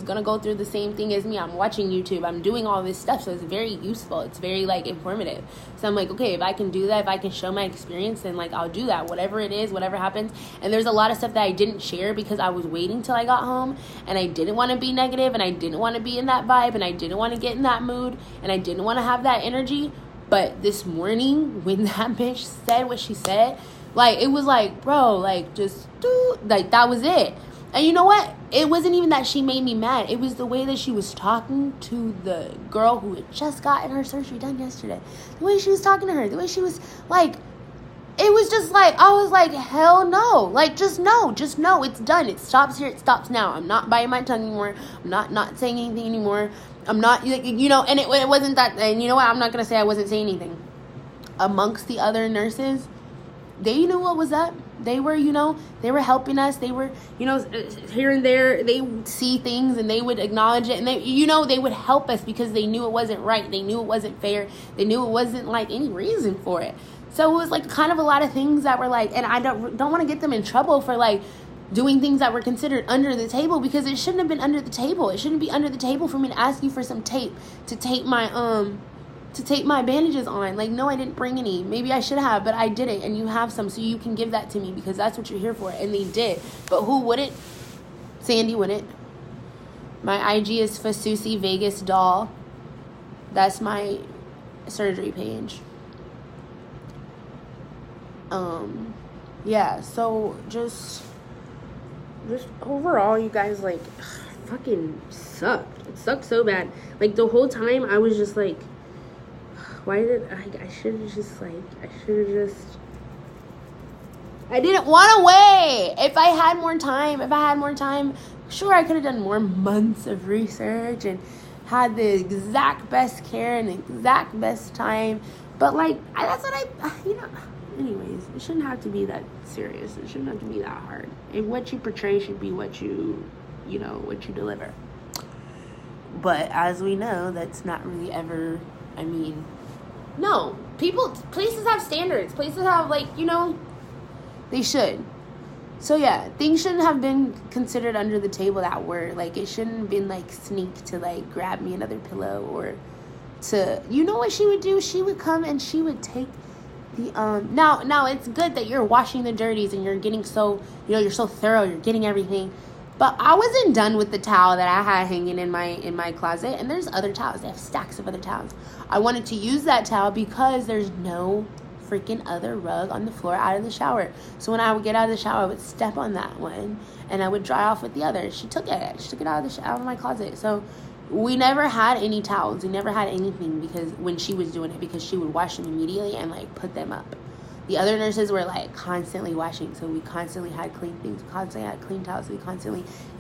going to go through the same thing as me. I'm watching YouTube. I'm doing all this stuff. So it's very useful. It's very, like, informative. So I'm like, okay, if I can do that, if I can show my experience, then, like, I'll do that. Whatever it is, whatever happens. And there's a lot of stuff that I didn't share because I was waiting till I got home. And I didn't want to be negative. And I didn't want to be in that vibe. And I didn't want to get in that mood. And I didn't want to have that energy. But this morning, when that bitch said what she said, like, it was like, bro, like, just, like, that was it. And you know what? It wasn't even that she made me mad. It was the way that she was talking to the girl who had just gotten her surgery done yesterday. The way she was talking to her. The way she was, like, it was just like, I was like, hell no. Like, just no. It's done. It stops here. It stops now. I'm not biting my tongue anymore. I'm not saying anything anymore. I'm not, and it wasn't that, and you know what? I'm not going to say I wasn't saying anything. Amongst the other nurses, they knew what was up. They were, they were helping us. They were, here and there, they would see things and they would acknowledge it. And they would help us because they knew it wasn't right. They knew it wasn't fair. They knew it wasn't, like, any reason for it. So it was, like, kind of a lot of things that were, like, and I don't want to get them in trouble for, like, doing things that were considered under the table, because it shouldn't have been under the table. It shouldn't be under the table for me to ask you for some tape to tape my bandages on. Like, no, I didn't bring any. Maybe I should have, but I didn't, and you have some, so you can give that to me, because that's what you're here for. And they did. But who wouldn't? Sandy wouldn't. My IG is Fasusi Vegas Doll. That's my surgery page. Yeah, so just overall, you guys, like, fucking sucked. It sucked so bad. Like, the whole time I was just like, why did I should have just I didn't want to wait. If I had more time, sure, I could have done more months of research and had the exact best care and the exact best time. But, like, that's what anyways, it shouldn't have to be that serious. It shouldn't have to be that hard. And what you portray should be what you deliver. But as we know, that's not really ever, no. Places have standards. Places have, like, they should. So, yeah, things shouldn't have been considered under the table that were, like, it shouldn't have been, like, sneak to, like, grab me another pillow or to, what she would do? She would come and she would take now it's good that you're washing the dirties and you're getting so, you're so thorough, you're getting everything. But I wasn't done with the towel that I had hanging in my closet. And there's other towels. They have stacks of other towels. I wanted to use that towel because there's no freaking other rug on the floor out of the shower. So when I would get out of the shower, I would step on that one and I would dry off with the other. She took it out of my closet. So we never had any towels. We never had anything because when she was doing it, because she would wash them immediately and, like, put them up. The other nurses were, like, constantly washing, so we constantly had clean things. We constantly had clean towels.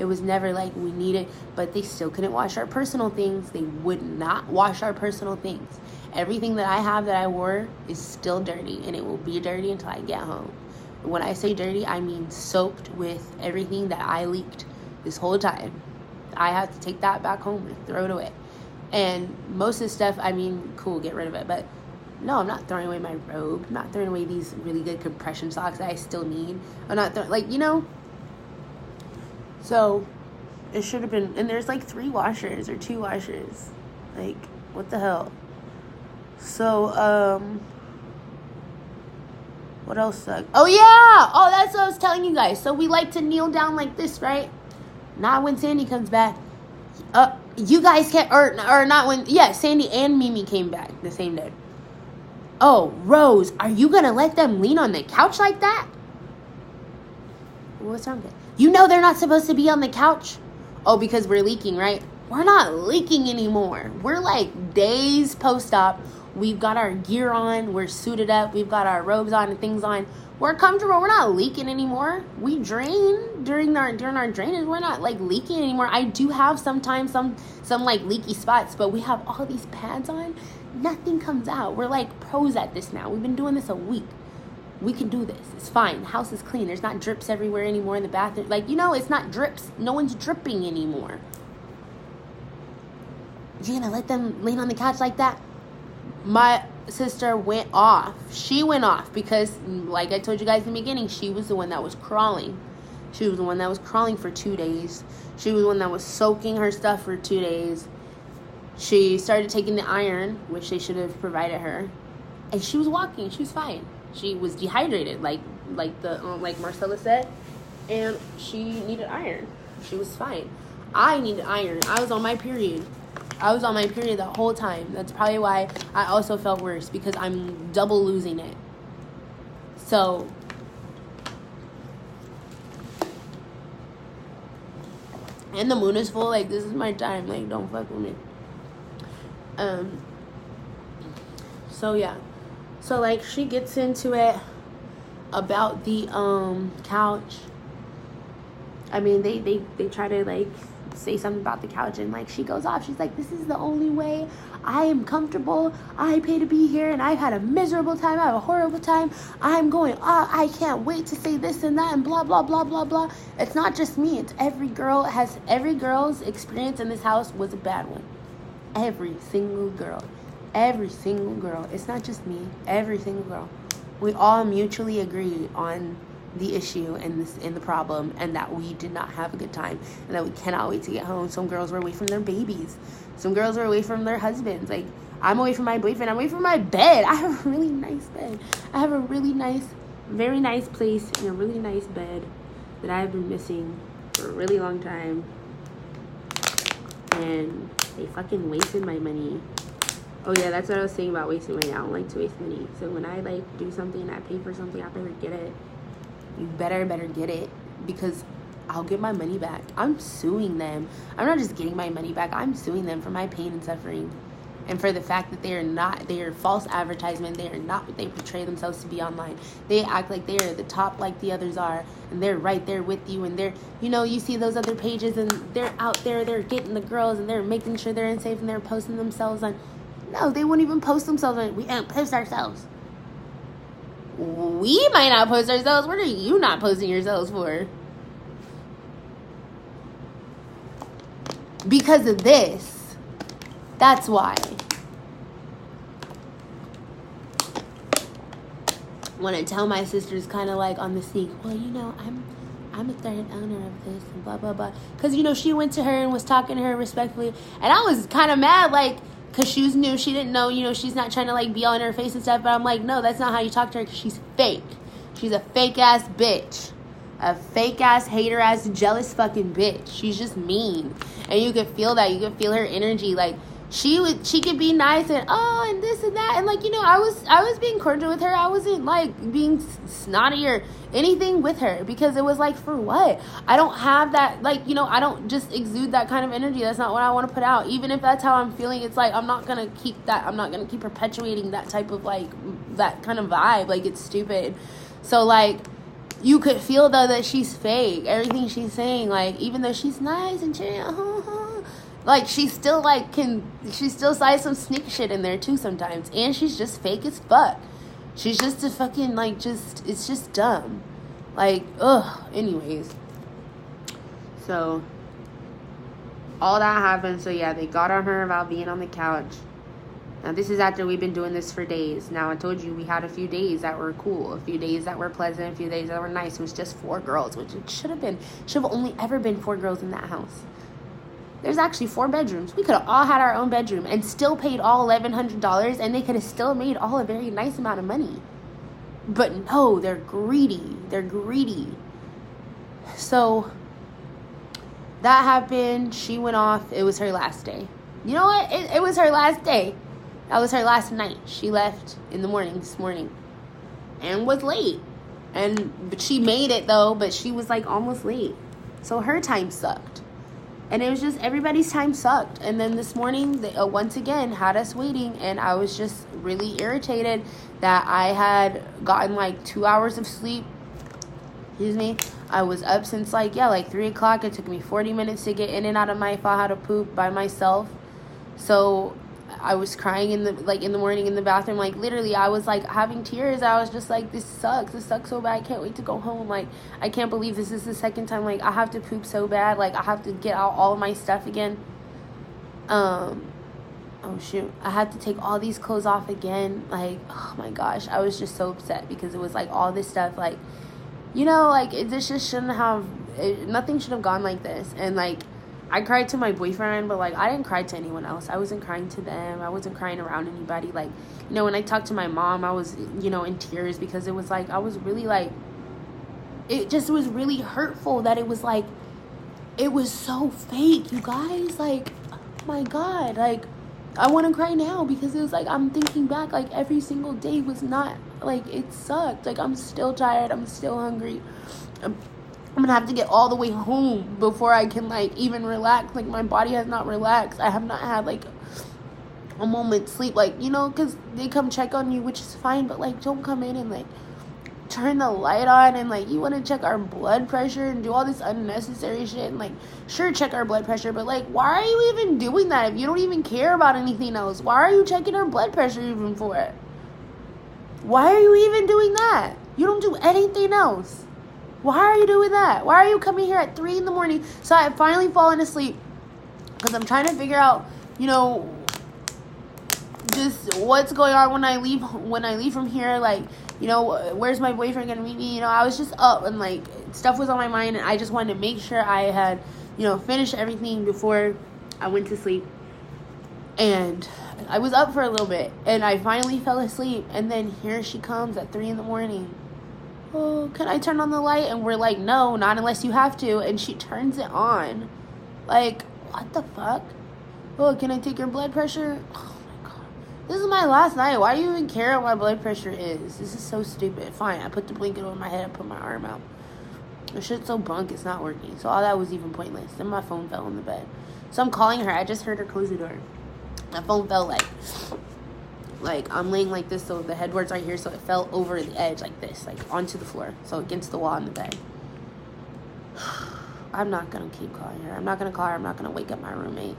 It was never like we needed, but they still couldn't wash our personal things. They would not wash our personal things. Everything that I have that I wore is still dirty, and it will be dirty until I get home. When I say dirty, I mean soaked with everything that I leaked this whole time. I have to take that back home and throw it away. And most of the stuff, cool, get rid of it. But no, I'm not throwing away my robe. I'm not throwing away these really good compression socks that I still need. I'm not throwing, So, it should have been, and there's, like, 3 washers or 2 washers. Like, what the hell? So, what else sucked? Oh, yeah! Oh, that's what I was telling you guys. So, we like to kneel down like this, right? Not when Sandy comes back. You guys can't, or not when, Sandy and Mimi came back the same day. Oh, Rose, are you going to let them lean on the couch like that? What's wrong with it? You know they're not supposed to be on the couch. Oh, because we're leaking, right? We're not leaking anymore. We're like days post-op. We've got our gear on. We're suited up. We've got our robes on and things on. We're comfortable. We're not leaking anymore. We drain during our drainage. We're not like leaking anymore. I do have sometimes some like leaky spots, but we have all these pads on. Nothing comes out. We're like pros at this now. We've been doing this a week. We can do this. It's fine. The house is clean. There's not drips everywhere anymore in the bathroom. Like, it's not drips. No one's dripping anymore. You're gonna let them lean on the couch like that? My sister went off. She went off because, like I told you guys in the beginning, she was the one that was crawling. She was the one that was crawling for 2 days. She was the one that was soaking her stuff for 2 days. She started taking the iron, which they should have provided her. And she was walking. She was fine. She was dehydrated, like Marcella said. And she needed iron. She was fine. I needed iron. I was on my period. The whole time. That's probably why I also felt worse, because I'm double losing it. So, and the moon is full. Like, this is my time. Like, don't fuck with me. So yeah. So like, she gets into it about the couch. I mean, they try to like say something about the couch, and like she goes off. She's like, this is the only way I am comfortable. I pay to be here, and I've had a miserable time. I have a horrible time. I'm going, I can't wait to say this and that and blah blah blah blah blah. It's not just me. It's every girl's experience in this house was a bad one. Every single girl. It's not just me. Every single girl. We all mutually agree on the issue and the problem, and that we did not have a good time, and that we cannot wait to get home. Some girls were away from their babies. Some girls were away from their husbands. Like, I'm away from my boyfriend. I'm away from my bed. I have a really nice bed. I have a really nice, very nice place and a really nice bed that I've been missing for a really long time. And they fucking wasted my money. Oh yeah, that's what I was saying about wasting money. I don't like to waste money. So when I like do something and I pay for something, I better get it. You better get it, because I'll get my money back. I'm suing them. I'm not just getting my money back. I'm suing them for my pain and suffering, and for the fact that they are false advertisement. They are not what they portray themselves to be online. They act like they are the top like the others are, and they're right there with you, and they're, you see those other pages, and they're out there, they're getting the girls, and they're making sure they're unsafe, and they're posting themselves on. No, they wouldn't even post themselves on. We don't post ourselves. We might not post ourselves. What are you not posting yourselves for? Because of this. That's why. When I tell my sisters kind of like on the sneak, well, I'm a third owner of this and blah, blah, blah. Because, she went to her and was talking to her respectfully. And I was kind of mad, like, because she was new. She didn't know, she's not trying to, like, be all in her face and stuff. But I'm like, no, that's not how you talk to her, because she's fake. She's a fake-ass bitch. A fake-ass, hater-ass, jealous fucking bitch. She's just mean. And you could feel that. You could feel her energy. Like, she could be nice and, and this and that. And, like, I was being cordial with her. I wasn't, like, being snotty or anything with her. Because it was, like, for what? I don't have that, like, I don't just exude that kind of energy. That's not what I want to put out. Even if that's how I'm feeling, it's, like, I'm not going to keep that. I'm not going to keep perpetuating that type of, like, that kind of vibe. Like, it's stupid. So, like, you could feel, though, that she's fake. Everything she's saying, like, even though she's nice and chill, like, she still, like, she still says some sneak shit in there, too, sometimes. And she's just fake as fuck. She's just a fucking, like, it's just dumb. Like, anyways. So, all that happened. So, yeah, they got on her about being on the couch. Now, this is after we've been doing this for days. Now, I told you we had a few days that were cool. A few days that were pleasant. A few days that were nice. It was just 4 girls, which it should have only ever been 4 girls in that house. There's actually 4 bedrooms. We could have all had our own bedroom and still paid all $1,100, and they could have still made all a very nice amount of money. But no, they're greedy. They're greedy. So, that happened. She went off. It was her last day. You know what? It was her last day. That was her last night. She left in the morning this morning and was late. But she made it, though, but she was, like, almost late. So her time sucked. And it was just, everybody's time sucked. And then this morning, they, once again, had us waiting. And I was just really irritated that I had gotten, like, 2 hours of sleep. Excuse me. I was up since, like 3 o'clock. It took me 40 minutes to get in and out of my Faja to poop by myself. So I was crying in the morning in the bathroom. Like, literally, I was, like, having tears. I was just like, this sucks so bad. I can't wait to go home. Like, I can't believe this is the second time. Like, I have to poop so bad. Like, I have to get out all of my stuff again. Oh, shoot. I had to take all these clothes off again. Like, oh, my gosh. I was just so upset because it was, like, all this stuff. Like, you know, like, this just shouldn't have... nothing should have gone like this. And, like... I cried to my boyfriend, but, like, I didn't cry to anyone else. I wasn't crying to them. I wasn't crying around anybody. Like, you know, when I talked to my mom, I was, you know, in tears because it was, like, I was really, like, it just was really hurtful that it was, like, it was so fake, you guys. Like, oh my God. Like, I want to cry now because it was, like, I'm thinking back, like, every single day was not, like, it sucked. Like, I'm still tired. I'm still hungry. I'm going to have to get all the way home before I can, like, even relax. Like, my body has not relaxed. I have not had, like, a moment's sleep. Like, you know, because they come check on you, which is fine. But, like, don't come in and, like, turn the light on. And, like, you want to check our blood pressure and do all this unnecessary shit. And, like, sure, check our blood pressure. But, like, why are you even doing that if you don't even care about anything else? Why are you checking our blood pressure even for it? Why are you even doing that? You don't do anything else. Why are you doing that? Why are you coming here at 3 in the morning? So I had finally fallen asleep because I'm trying to figure out, you know, just what's going on when I leave from here. Like, you know, where's my boyfriend gonna meet me? You know, I was just up and, like, stuff was on my mind, and I just wanted to make sure I had, you know, finished everything before I went to sleep. And I was up for a little bit, and I finally fell asleep, and then here she comes at 3 in the morning. Oh, can I turn on the light? And we're like, no, not unless you have to. And she turns it on. Like, what the fuck? Oh, can I take your blood pressure? Oh my God. This is my last night. Why do you even care what my blood pressure is? This is so stupid. Fine, I put the blanket over my head. I put my arm out. The shit's so bunk, it's not working. So all that was even pointless. Then my phone fell on the bed. So I'm calling her. I just heard her close the door. My phone fell like I'm laying like this, so the headboard's right here, so it fell over the edge like this, like onto the floor, so against the wall in the bed. I'm not gonna keep calling her. I'm not gonna call her. I'm not gonna wake up my roommate.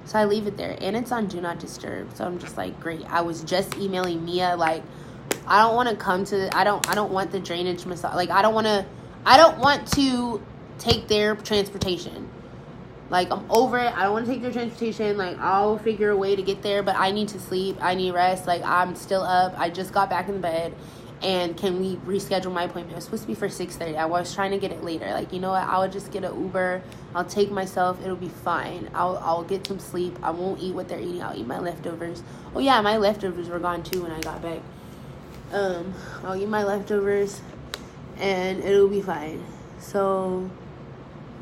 So I leave it there, and it's on Do Not Disturb. So I'm just like, great. I was just emailing Mia, like, I don't want to come to. I don't want the drainage massage. Like, I don't want to take their transportation. Like, I'm over it. I don't want to take their transportation. Like, I'll figure a way to get there, but I need to sleep. I need rest. Like, I'm still up. I just got back in bed. And can we reschedule my appointment? It was supposed to be for 6:30. I was trying to get it later. Like, you know what? I'll just get an Uber. I'll take myself. It'll be fine. I'll get some sleep. I won't eat what they're eating. I'll eat my leftovers. Oh, yeah, my leftovers were gone, too, when I got back. I'll eat my leftovers, and it'll be fine. So...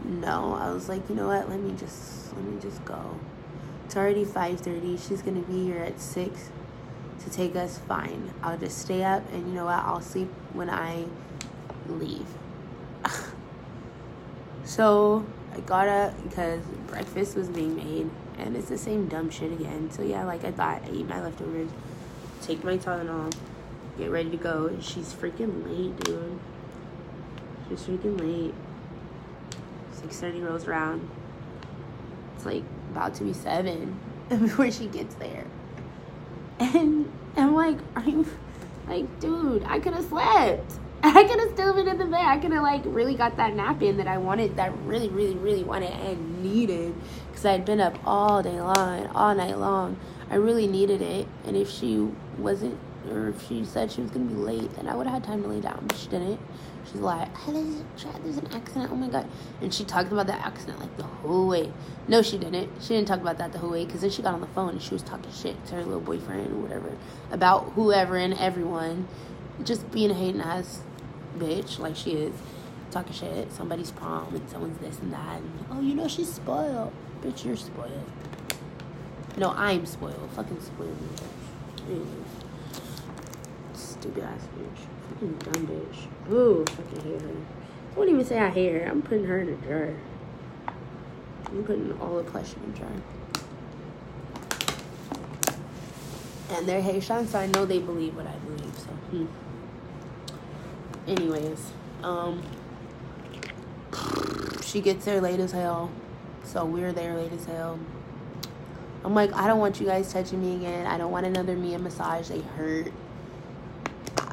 no, I was like, you know what, let me just go. It's already 5:30. She's gonna be here at 6 to take us. Fine, I'll just stay up, and you know what, I'll sleep when I leave. So I got up because breakfast was being made, and it's the same dumb shit again. So yeah, like I thought, I eat my leftovers, take my Tylenol, get ready to go. And she's freaking late, dude. She's freaking late. 6:30 rolls around. It's like about to be 7 before she gets there. And I'm like, are you, like, dude, I could have slept. I could have still been in the bed. I could have, like, really got that nap in that I wanted, that really, really, really wanted and needed. Because I had been up all day long, all night long. I really needed it. And if she wasn't, or if she said she was going to be late, then I would have had time to lay down. But she didn't. She's like, oh, there's an accident. Oh, my God. And she talked about that accident, like, the whole way. No, she didn't. She didn't talk about that the whole way. Because then she got on the phone and she was talking shit to her little boyfriend or whatever. About whoever and everyone. Just being a hating ass bitch like she is. Talking shit. Somebody's prom and someone's this and that. And, oh, you know, she's spoiled. Bitch, you're spoiled. No, I'm spoiled. Fucking spoiled. Stupid ass bitch. Fucking dumb bitch. Ooh, I fucking hate her. I won't even say I hate her. I'm putting her in a jar. I'm putting all the Plush in a jar. And they're Haitian, so I know they believe what I believe. So, Anyways, she gets there late as hell. So we're there late as hell. I'm like, I don't want you guys touching me again. I don't want another Mia massage. They hurt.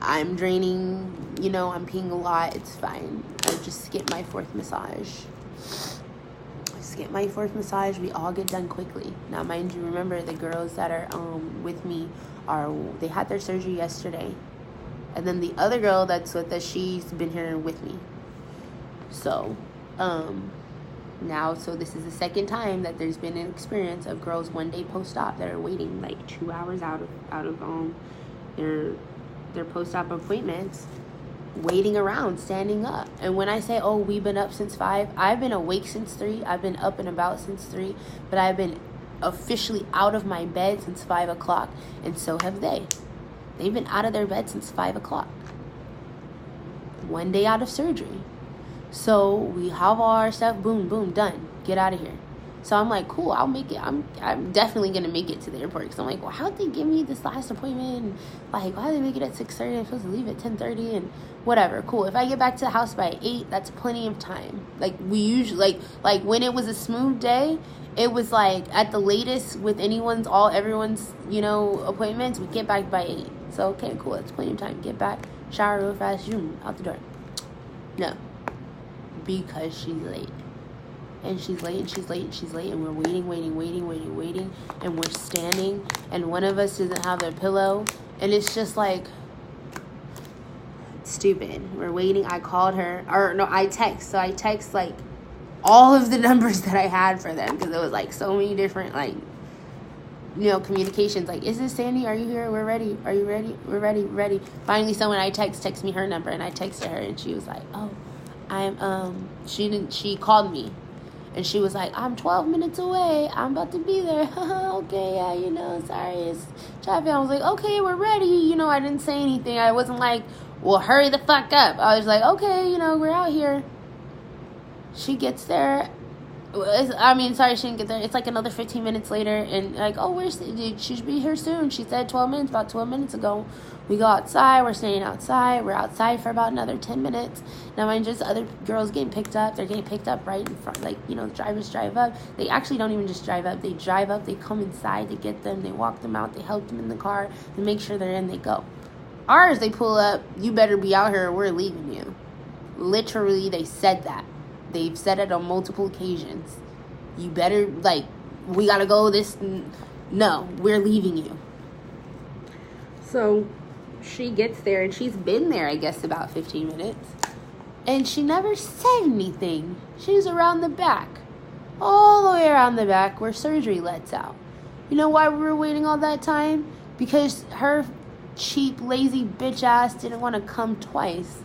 I'm draining. I'm peeing a lot. It's fine. I just skip my fourth massage. We all get done quickly. Now, mind you, remember the girls that are with me they had their surgery yesterday, and then the other girl that's with us, she's been here with me. So, so this is the second time that there's been an experience of girls one day post-op that are waiting like 2 hours out of their post-op appointments, waiting around, standing up. And when I say, oh, we've been up since 5, I've been awake since 3, I've been up and about since 3, but I've been officially out of my bed since 5 o'clock, and so have they. They've been out of their bed since 5 o'clock. One day out of surgery. So we have all our stuff, boom, boom, done. Get out of here. So I'm like, cool, I'll make it. I'm definitely going to make it to the airport. Because I'm like, well, how'd they give me this last appointment? And like, why did they make it at 6:30? I'm supposed to leave at 10:30 and whatever. Cool. If I get back to the house by 8, that's plenty of time. Like, we usually, like when it was a smooth day, it was like at the latest with everyone's, appointments, we get back by 8. So, okay, cool. That's plenty of time. Get back, shower real fast, zoom, out the door. No. Because she's late. And she's late, and she's late, and she's late, and we're waiting, and we're standing, and one of us doesn't have their pillow, and it's just like, stupid. We're waiting. I called her, I text like all of the numbers that I had for them, because it was like so many different communications, like, is this Sandy? Are you here? We're ready. Are you ready? We're ready. Finally, someone I text me her number, and I texted her, and she was like, oh, she called me, and she was like, I'm 12 minutes away. I'm about to be there. Okay, yeah, sorry, it's traffic. I was like, okay, we're ready. I didn't say anything. I wasn't like, well, hurry the fuck up. I was like, okay, we're out here. She gets there. Sorry, she didn't get there. It's like another 15 minutes later, and like, oh, she should be here soon. She said 12 minutes, about 12 minutes ago. We go outside, we're staying outside. We're outside for about another 10 minutes. Now, mind just other girls getting picked up. They're getting picked up right in front, drivers drive up. They actually don't even just drive up. They drive up, they come inside, they get them, they walk them out, they help them in the car, they make sure they're in, they go. Ours, they pull up, you better be out here or we're leaving you. Literally, they said that. They've said it on multiple occasions. You better, we gotta go no, we're leaving you. So, she gets there, and she's been there, I guess, about 15 minutes. And she never said anything. She's around the back. All the way around the back where surgery lets out. You know why we were waiting all that time? Because her cheap, lazy bitch ass didn't want to come twice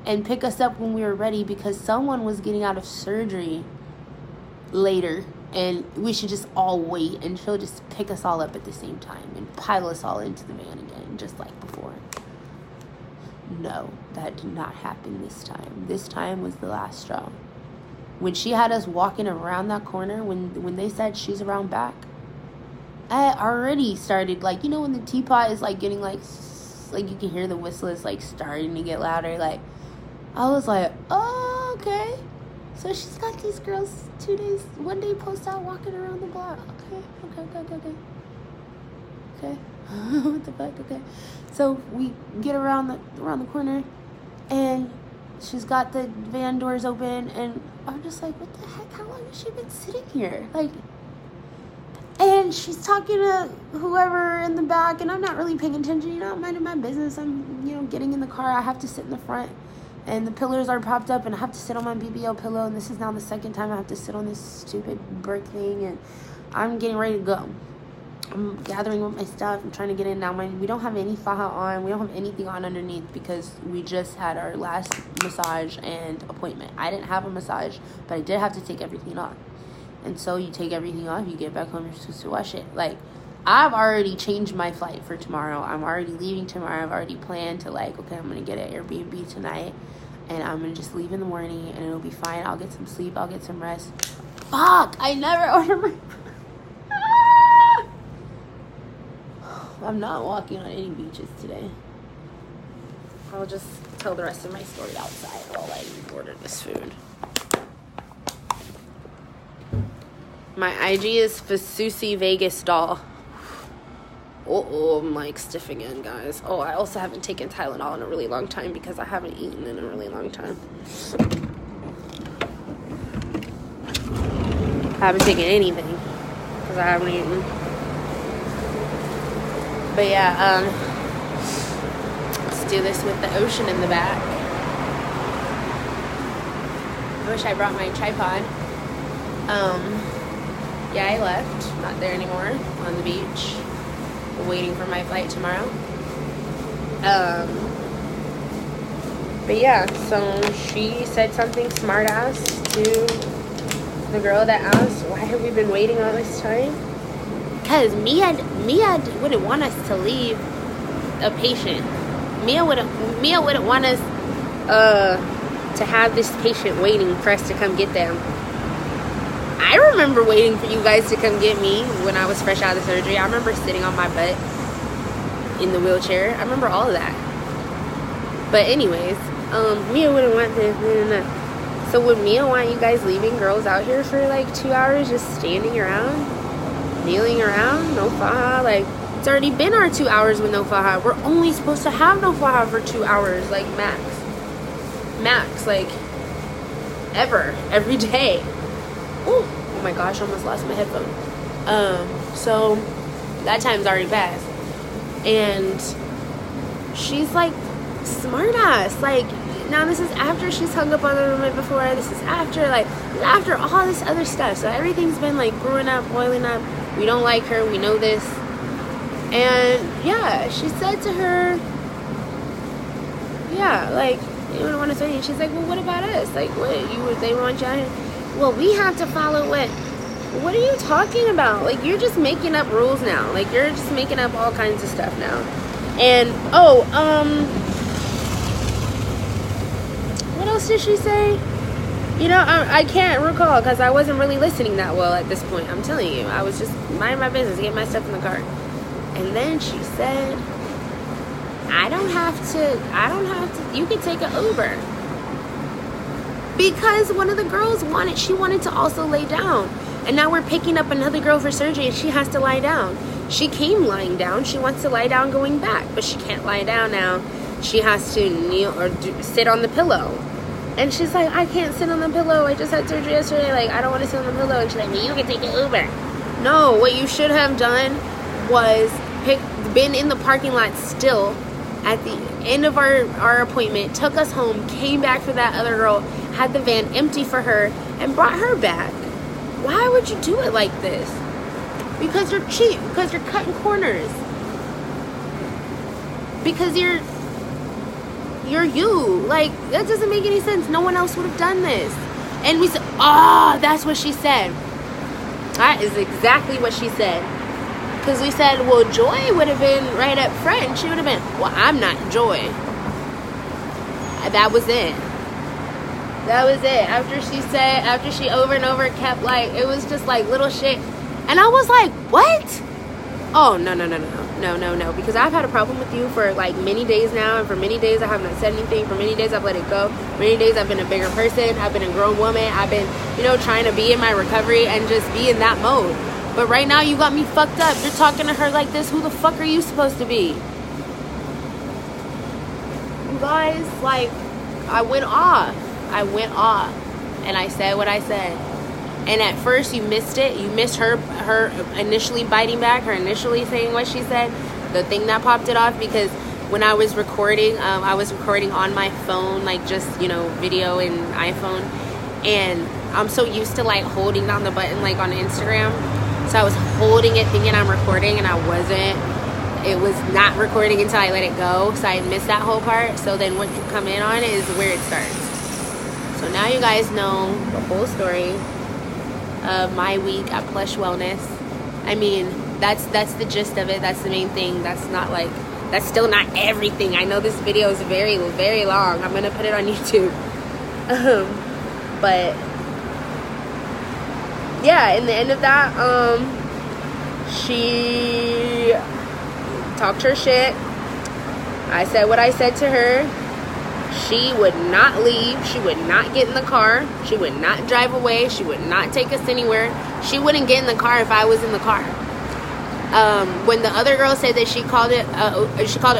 and pick us up when we were ready, because someone was getting out of surgery later, and we should just all wait, and she'll just pick us all up at the same time and pile us all into the van again, just like before. No, that did not happen this time. This time was the last straw. When she had us walking around that corner, when they said she's around back, I already started, when the teapot is getting you can hear the whistle is starting to get louder, I was like, oh, okay. So she's got these girls 1 day post-out walking around the block. Okay. What the fuck? Okay. So we get around the corner, and she's got the van doors open, and I'm just like, what the heck? How long has she been sitting here? And she's talking to whoever in the back, and I'm not really paying attention. I'm minding my business. I'm, getting in the car. I have to sit in the front, and the pillars are propped up, and I have to sit on my BBL pillow, and this is now the second time I have to sit on this stupid brick thing, and I'm getting ready to go. I'm gathering up my stuff. I'm trying to get in now. We don't have any Faja on. We don't have anything on underneath, because we just had our last massage and appointment. I didn't have a massage, but I did have to take everything off. And so you take everything off, you get back home, you're supposed to wash it. I've already changed my flight for tomorrow. I'm already leaving tomorrow. I've already planned to like, okay, I'm going to get an Airbnb tonight. And I'm going to just leave in the morning. And it'll be fine. I'll get some sleep. I'll get some rest. Fuck. I never ordered my... I'm not walking on any beaches today. I'll just tell the rest of my story outside while I order this food. My IG is Fasusi Vegas doll. Oh, I'm like stiff again, guys. Oh, I also haven't taken Tylenol in a really long time because I haven't eaten in a really long time. I haven't taken anything because I haven't eaten. But yeah, let's do this with the ocean in the back. I wish I brought my tripod. Yeah, I left. Not there anymore. On the beach. Waiting for my flight tomorrow. But yeah, so she said something smart ass to the girl that asked, why have we been waiting all this time? Because Mia wouldn't want us to leave a patient. Mia wouldn't want us to have this patient waiting for us to come get them. I remember waiting for you guys to come get me when I was fresh out of surgery. I remember sitting on my butt in the wheelchair. I remember all of that. But anyways, Mia wouldn't want this. So would Mia want you guys leaving girls out here for like 2 hours just standing around? Kneeling around? No Faja? Like, it's already been our 2 hours with no Faja. We're only supposed to have no Faja for 2 hours, like max. Max, like, ever. Every day. Ooh, oh my gosh, I almost lost my headphone. So that time's already passed. And she's like smart ass. Like, now this is after she's hung up on the roommate before. This is after all this other stuff. So everything's been like brewing up, boiling up. We don't like her. We know this. And yeah, she said to her, yeah, like, you wouldn't want to say it. She's like, well, what about us? Like, what, they want you out here? Well, we have to follow what are you talking about? Like, you're just making up rules now. Like, you're just making up all kinds of stuff now. And, what else did she say? You know, I can't recall because I wasn't really listening that well at this point. I'm telling you. I was just minding my business, getting my stuff in the car. And then she said, I don't have to, you can take an Uber. Because one of the girls wanted to also lay down. And now we're picking up another girl for surgery and she has to lie down. She came lying down. She wants to lie down going back. But she can't lie down now. She has to kneel or sit on the pillow. And she's like, I can't sit on the pillow. I just had surgery yesterday. Like, I don't want to sit on the pillow. And she's like, you can take an Uber. No, what you should have done was been in the parking lot still at the end of our appointment, took us home, came back for that other girl, had the van empty for her, and brought her back. Why would you do it like this? Because you're cheap. Because you're cutting corners. Because you're you. Like, that doesn't make any sense. No one else would have done this. And we said, that's what she said. That is exactly what she said. Because we said, well, Joy would have been right up front. She would have been, well, I'm not Joy. That was it. That was it. After she over and over kept, like, it was just like little shit. And I was like, what? Oh, no. Because I've had a problem with you for like many days now. And for many days I haven't said anything. For many days I've let it go. Many days I've been a bigger person. I've been a grown woman. I've been, trying to be in my recovery and just be in that mode. But right now you got me fucked up. You're talking to her like this. Who the fuck are you supposed to be? You guys, like, I went off. And I said what I said. And at first you missed it. You missed her initially biting back, her initially saying what she said. The thing that popped it off, because when I was recording on my phone, like just, video and iPhone. And I'm so used to like holding down the button like on Instagram. So I was holding it thinking I'm recording, and I wasn't. It was not recording until I let it go. So I missed that whole part. So then what you come in on is where it starts. So now you guys know the whole story of my week at Plush Wellness. I mean, that's the gist of it. That's the main thing. That's still not everything. I know this video is very, very long. I'm gonna put it on YouTube. But yeah, in the end of that, she talked her shit. I said what I said to her. She would not leave. She would not get in the car. She would not drive away. She would not take us anywhere. She wouldn't get in the car if I was in the car. When the other girl said that she called an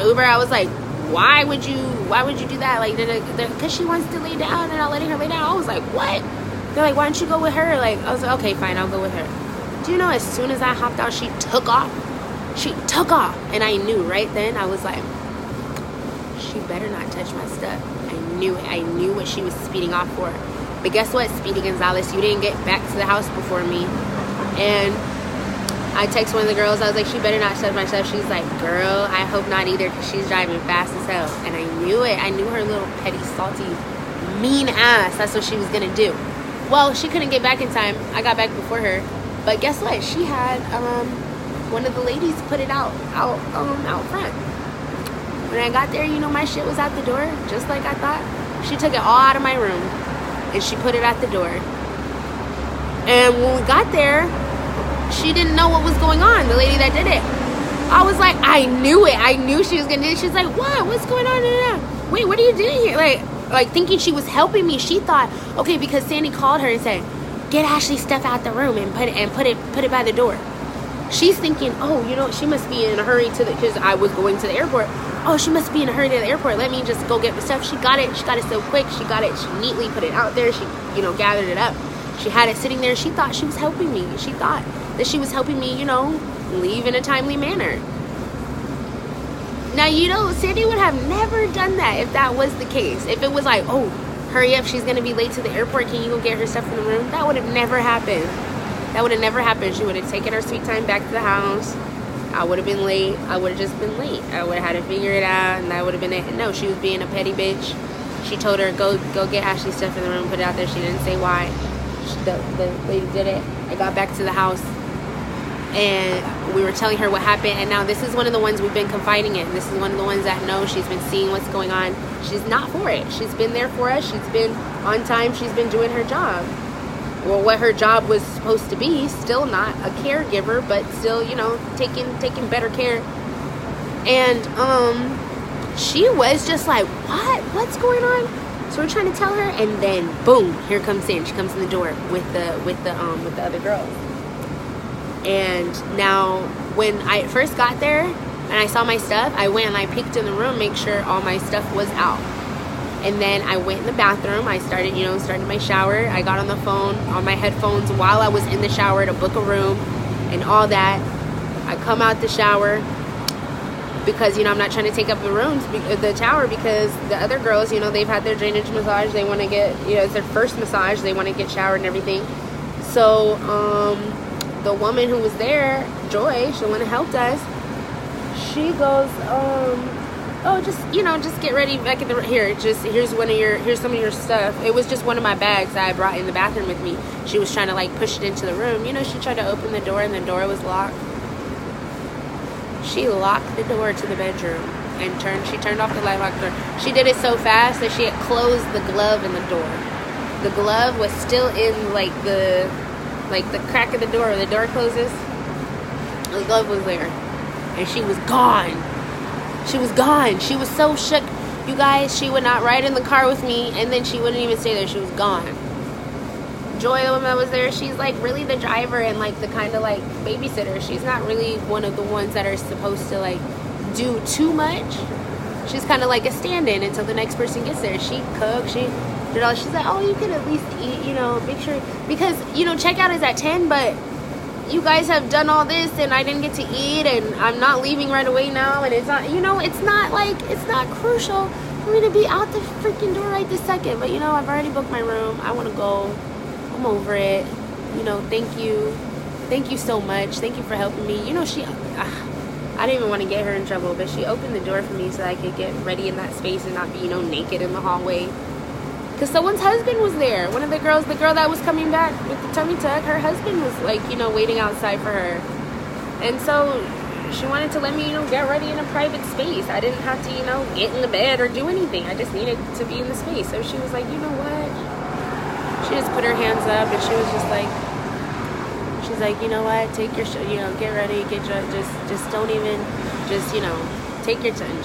Uber, I was like, why would you do that? Like, because she wants to lay down and not letting her lay down. I was like, what? They're like, why don't you go with her? Like, I was like, okay, fine, I'll go with her. Do you know, as soon as I hopped out, she took off. And I knew right then, I was like, she better not touch my stuff. I knew what she was speeding off for. But guess what, Speedy Gonzalez, you didn't get back to the house before me. And I text one of the girls, I was like, she better not touch my stuff. She's like, girl, I hope not either, because she's driving fast as hell. And I knew it. I knew her little petty, salty, mean ass. That's what she was gonna do. Well, she couldn't get back in time. I got back before her. But guess what? She had one of the ladies put it out front. When I got there, you know, my shit was out the door, just like I thought. She took it all out of my room, and she put it at the door. And when we got there, she didn't know what was going on, the lady that did it. I was like, I knew it. I knew she was going to do it. She's like, what? What's going on? Wait, what are you doing here? Like thinking she was helping me. She thought, okay, because Sandy called her and said, get Ashley's stuff out the room and put it by the door. She's thinking, oh, you know, she must be in a hurry because I was going to the airport. Oh, she must be in a hurry to the airport. Let me just go get the stuff. She got it so quick. She got it. She neatly put it out there. She, you know, gathered it up. She had it sitting there. She thought she was helping me. She thought that she was helping me, you know, leave in a timely manner. Now, you know, Sandy would have never done that if that was the case. If it was like, oh, hurry up, she's going to be late to the airport. Can you go get her stuff in the room? That would have never happened. That would have never happened. She would have taken her sweet time back to the house. I would have been late. I would have just been late. I would have had to figure it out, and that would have been it. No, she was being a petty bitch. She told her, go get Ashley's stuff in the room, put it out there. She didn't say why. The lady did it. I got back to the house, and we were telling her what happened. And now this is one of the ones we've been confiding in. This is one of the ones that know she's been seeing what's going on. She's not for it. She's been there for us. She's been on time. She's been doing her job. Well, what her job was supposed to be, still not a caregiver, but still, you know, taking better care. And she was just like, what's going on? So we're trying to tell her, and then boom, here comes Sandy. She comes in the door with the other girls. And now when I first got there and I saw my stuff, I went and I peeked in the room, make sure all my stuff was out. And then I went in the bathroom. I started my shower. I got on the phone, on my headphones while I was in the shower to book a room and all that. I come out the shower because, you know, I'm not trying to take up the shower because the other girls, you know, they've had their drainage massage. They want to get, you know, it's their first massage. They want to get showered and everything. So the woman who was there, Joy, the one who helped us, she goes, oh, just get ready back in the here's some of your stuff. It was just one of my bags that I brought in the bathroom with me. She was trying to like push it into the room. You know, she tried to open the door and the door was locked. She locked the door to the bedroom and she turned off the light, locked the door. She did it so fast that she had closed the glove in the door. The glove was still in the crack of the door where the door closes. The glove was there. And she was gone. She was gone. She was so shook. You guys, she would not ride in the car with me, and then she wouldn't even stay there. She was gone. Joy, the woman that was there, she's like really the driver and like the kind of like babysitter. She's not really one of the ones that are supposed to like do too much. She's kind of like a stand-in until the next person gets there. She cooked. She did all. She's like, oh, you could at least eat, you know, make sure, because, you know, checkout is at 10, but you guys have done all this and I didn't get to eat and I'm not leaving right away now, and it's not, you know, it's not crucial for me to be out the freaking door right this second. But, you know, I've already booked my room. I want to go. I'm over it. You know, thank you so much. Thank you for helping me. You know, I didn't even want to get her in trouble, but she opened the door for me so I could get ready in that space and not be, you know, naked in the hallway. Because someone's husband was there. One of the girls, the girl that was coming back with the tummy tuck, her husband was like, you know, waiting outside for her. And so she wanted to let me, get ready in a private space. I didn't have to, get in the bed or do anything. I just needed to be in the space. So she was like, you know what? She just put her hands up and she was just like, she's like, you know what? Take your, get ready, get dressed. Just don't even, take your time.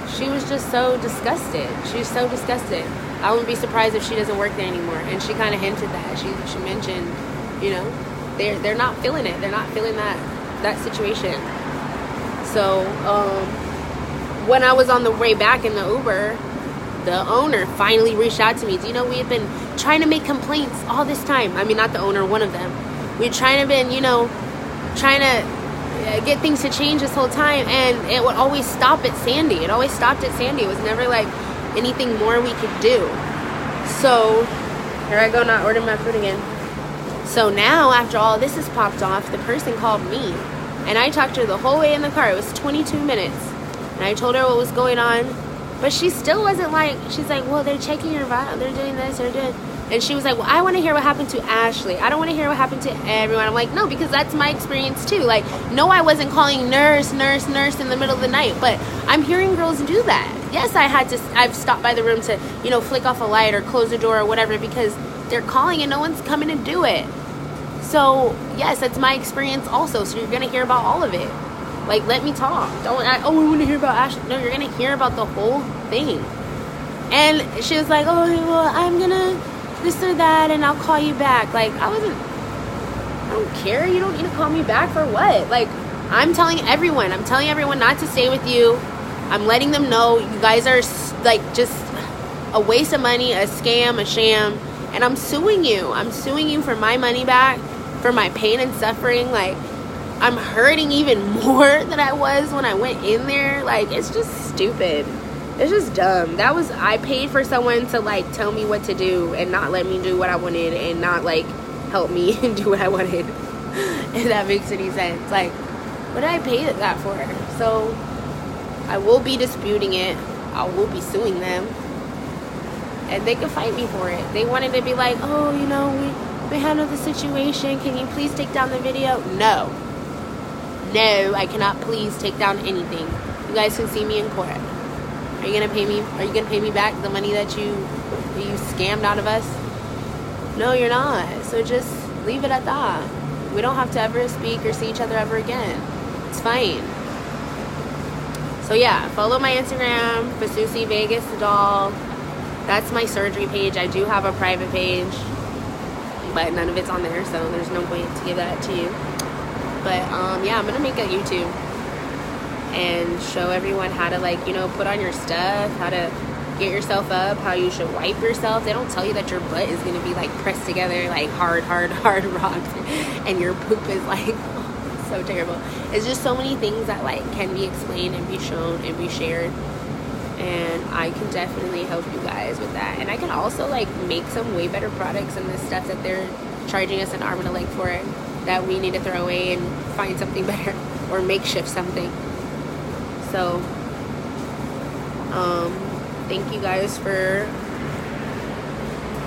She was just so disgusted. She's so disgusted. I wouldn't be surprised if she doesn't work there anymore. And she kind of hinted that. She mentioned, they're not feeling it. They're not feeling that situation. So when I was on the way back in the Uber, the owner finally reached out to me. We had been trying to make complaints all this time. I mean, not the owner, one of them. We'd trying to get things to change this whole time, and it would always stop at Sandy. It always stopped at Sandy. It was never like anything more we could do. So here I go, not ordering my food again. So now, after all this has popped off, the person called me, and I talked to her the whole way in the car. It was 22 minutes, and I told her what was going on, but she still wasn't like, she's like, well, they're checking your vital, they're doing this, they're doing, and she was like, well, I want to hear what happened to Ashley. I don't want to hear what happened to everyone. I'm like, no, because that's my experience too. Like, no, I wasn't calling nurse in the middle of the night, but I'm hearing girls do that. Yes, I've stopped by the room to, flick off a light or close the door or whatever, because they're calling and no one's coming to do it. So, yes, that's my experience also. So you're going to hear about all of it. Like, let me talk. I want to hear about Ashley. No, you're going to hear about the whole thing. And she was like, oh, well, I'm going to this or that, and I'll call you back. Like, I don't care. You don't need to call me back for what? Like, I'm telling everyone not to stay with you. I'm letting them know you guys are, like, just a waste of money, a scam, a sham, and I'm suing you. I'm suing you for my money back, for my pain and suffering. Like, I'm hurting even more than I was when I went in there. Like, it's just stupid. It's just dumb. I paid for someone to, like, tell me what to do and not let me do what I wanted and not, like, help me do what I wanted. If that makes any sense. Like, what did I pay that for? So, I will be disputing it. I will be suing them. And they can fight me for it. They wanted to be like, oh, we handled the situation. Can you please take down the video? No, I cannot please take down anything. You guys can see me in court. Are you gonna pay me? Are you gonna pay me back the money that you scammed out of us? No, you're not. So just leave it at that. We don't have to ever speak or see each other ever again. It's fine. So yeah, follow my Instagram, Fasusi Vegas doll. That's my surgery page. I do have a private page, but none of it's on there, so there's no point to give that to you. But yeah, I'm gonna make a YouTube and show everyone how to, like, put on your stuff, how to get yourself up, how you should wipe yourself. They don't tell you that your butt is gonna be, like, pressed together like hard rocks, and your poop is like so terrible. It's just so many things that, like, can be explained and be shown and be shared. And I can definitely help you guys with that. And I can also, like, make some way better products than the stuff that they're charging us an arm and a leg for, that we need to throw away and find something better or makeshift something. So, thank you guys for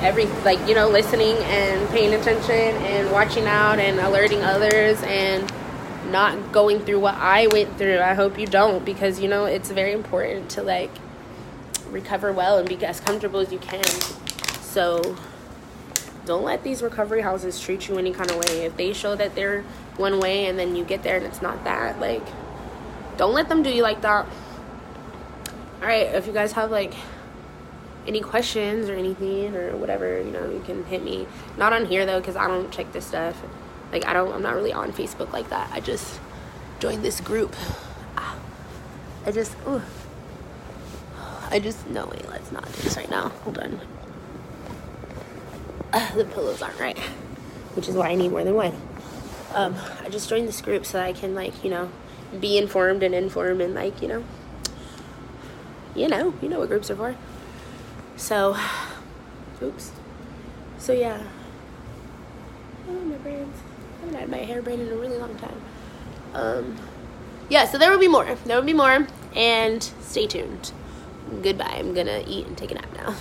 listening and paying attention and watching out and alerting others and not going through what I went through. I hope you don't, because, it's very important to, like, recover well and be as comfortable as you can. So don't let these recovery houses treat you any kind of way. If they show that they're one way and then you get there and it's not that, like, don't let them do you like that. All right, if you guys have, like, any questions or anything or whatever, you can hit me. Not on here though, because I don't check this stuff. Like, I'm not really on Facebook like that. I just joined this group. No, wait, let's not do this right now. Hold on. The pillows aren't right, which is why I need more than one. I just joined this group so that I can, like, be informed and inform and, like, you know what groups are for. So, so yeah. Oh, my braids. I haven't had my hair braided in a really long time. Yeah, so there will be more, and stay tuned. Goodbye. I'm gonna eat and take a nap now.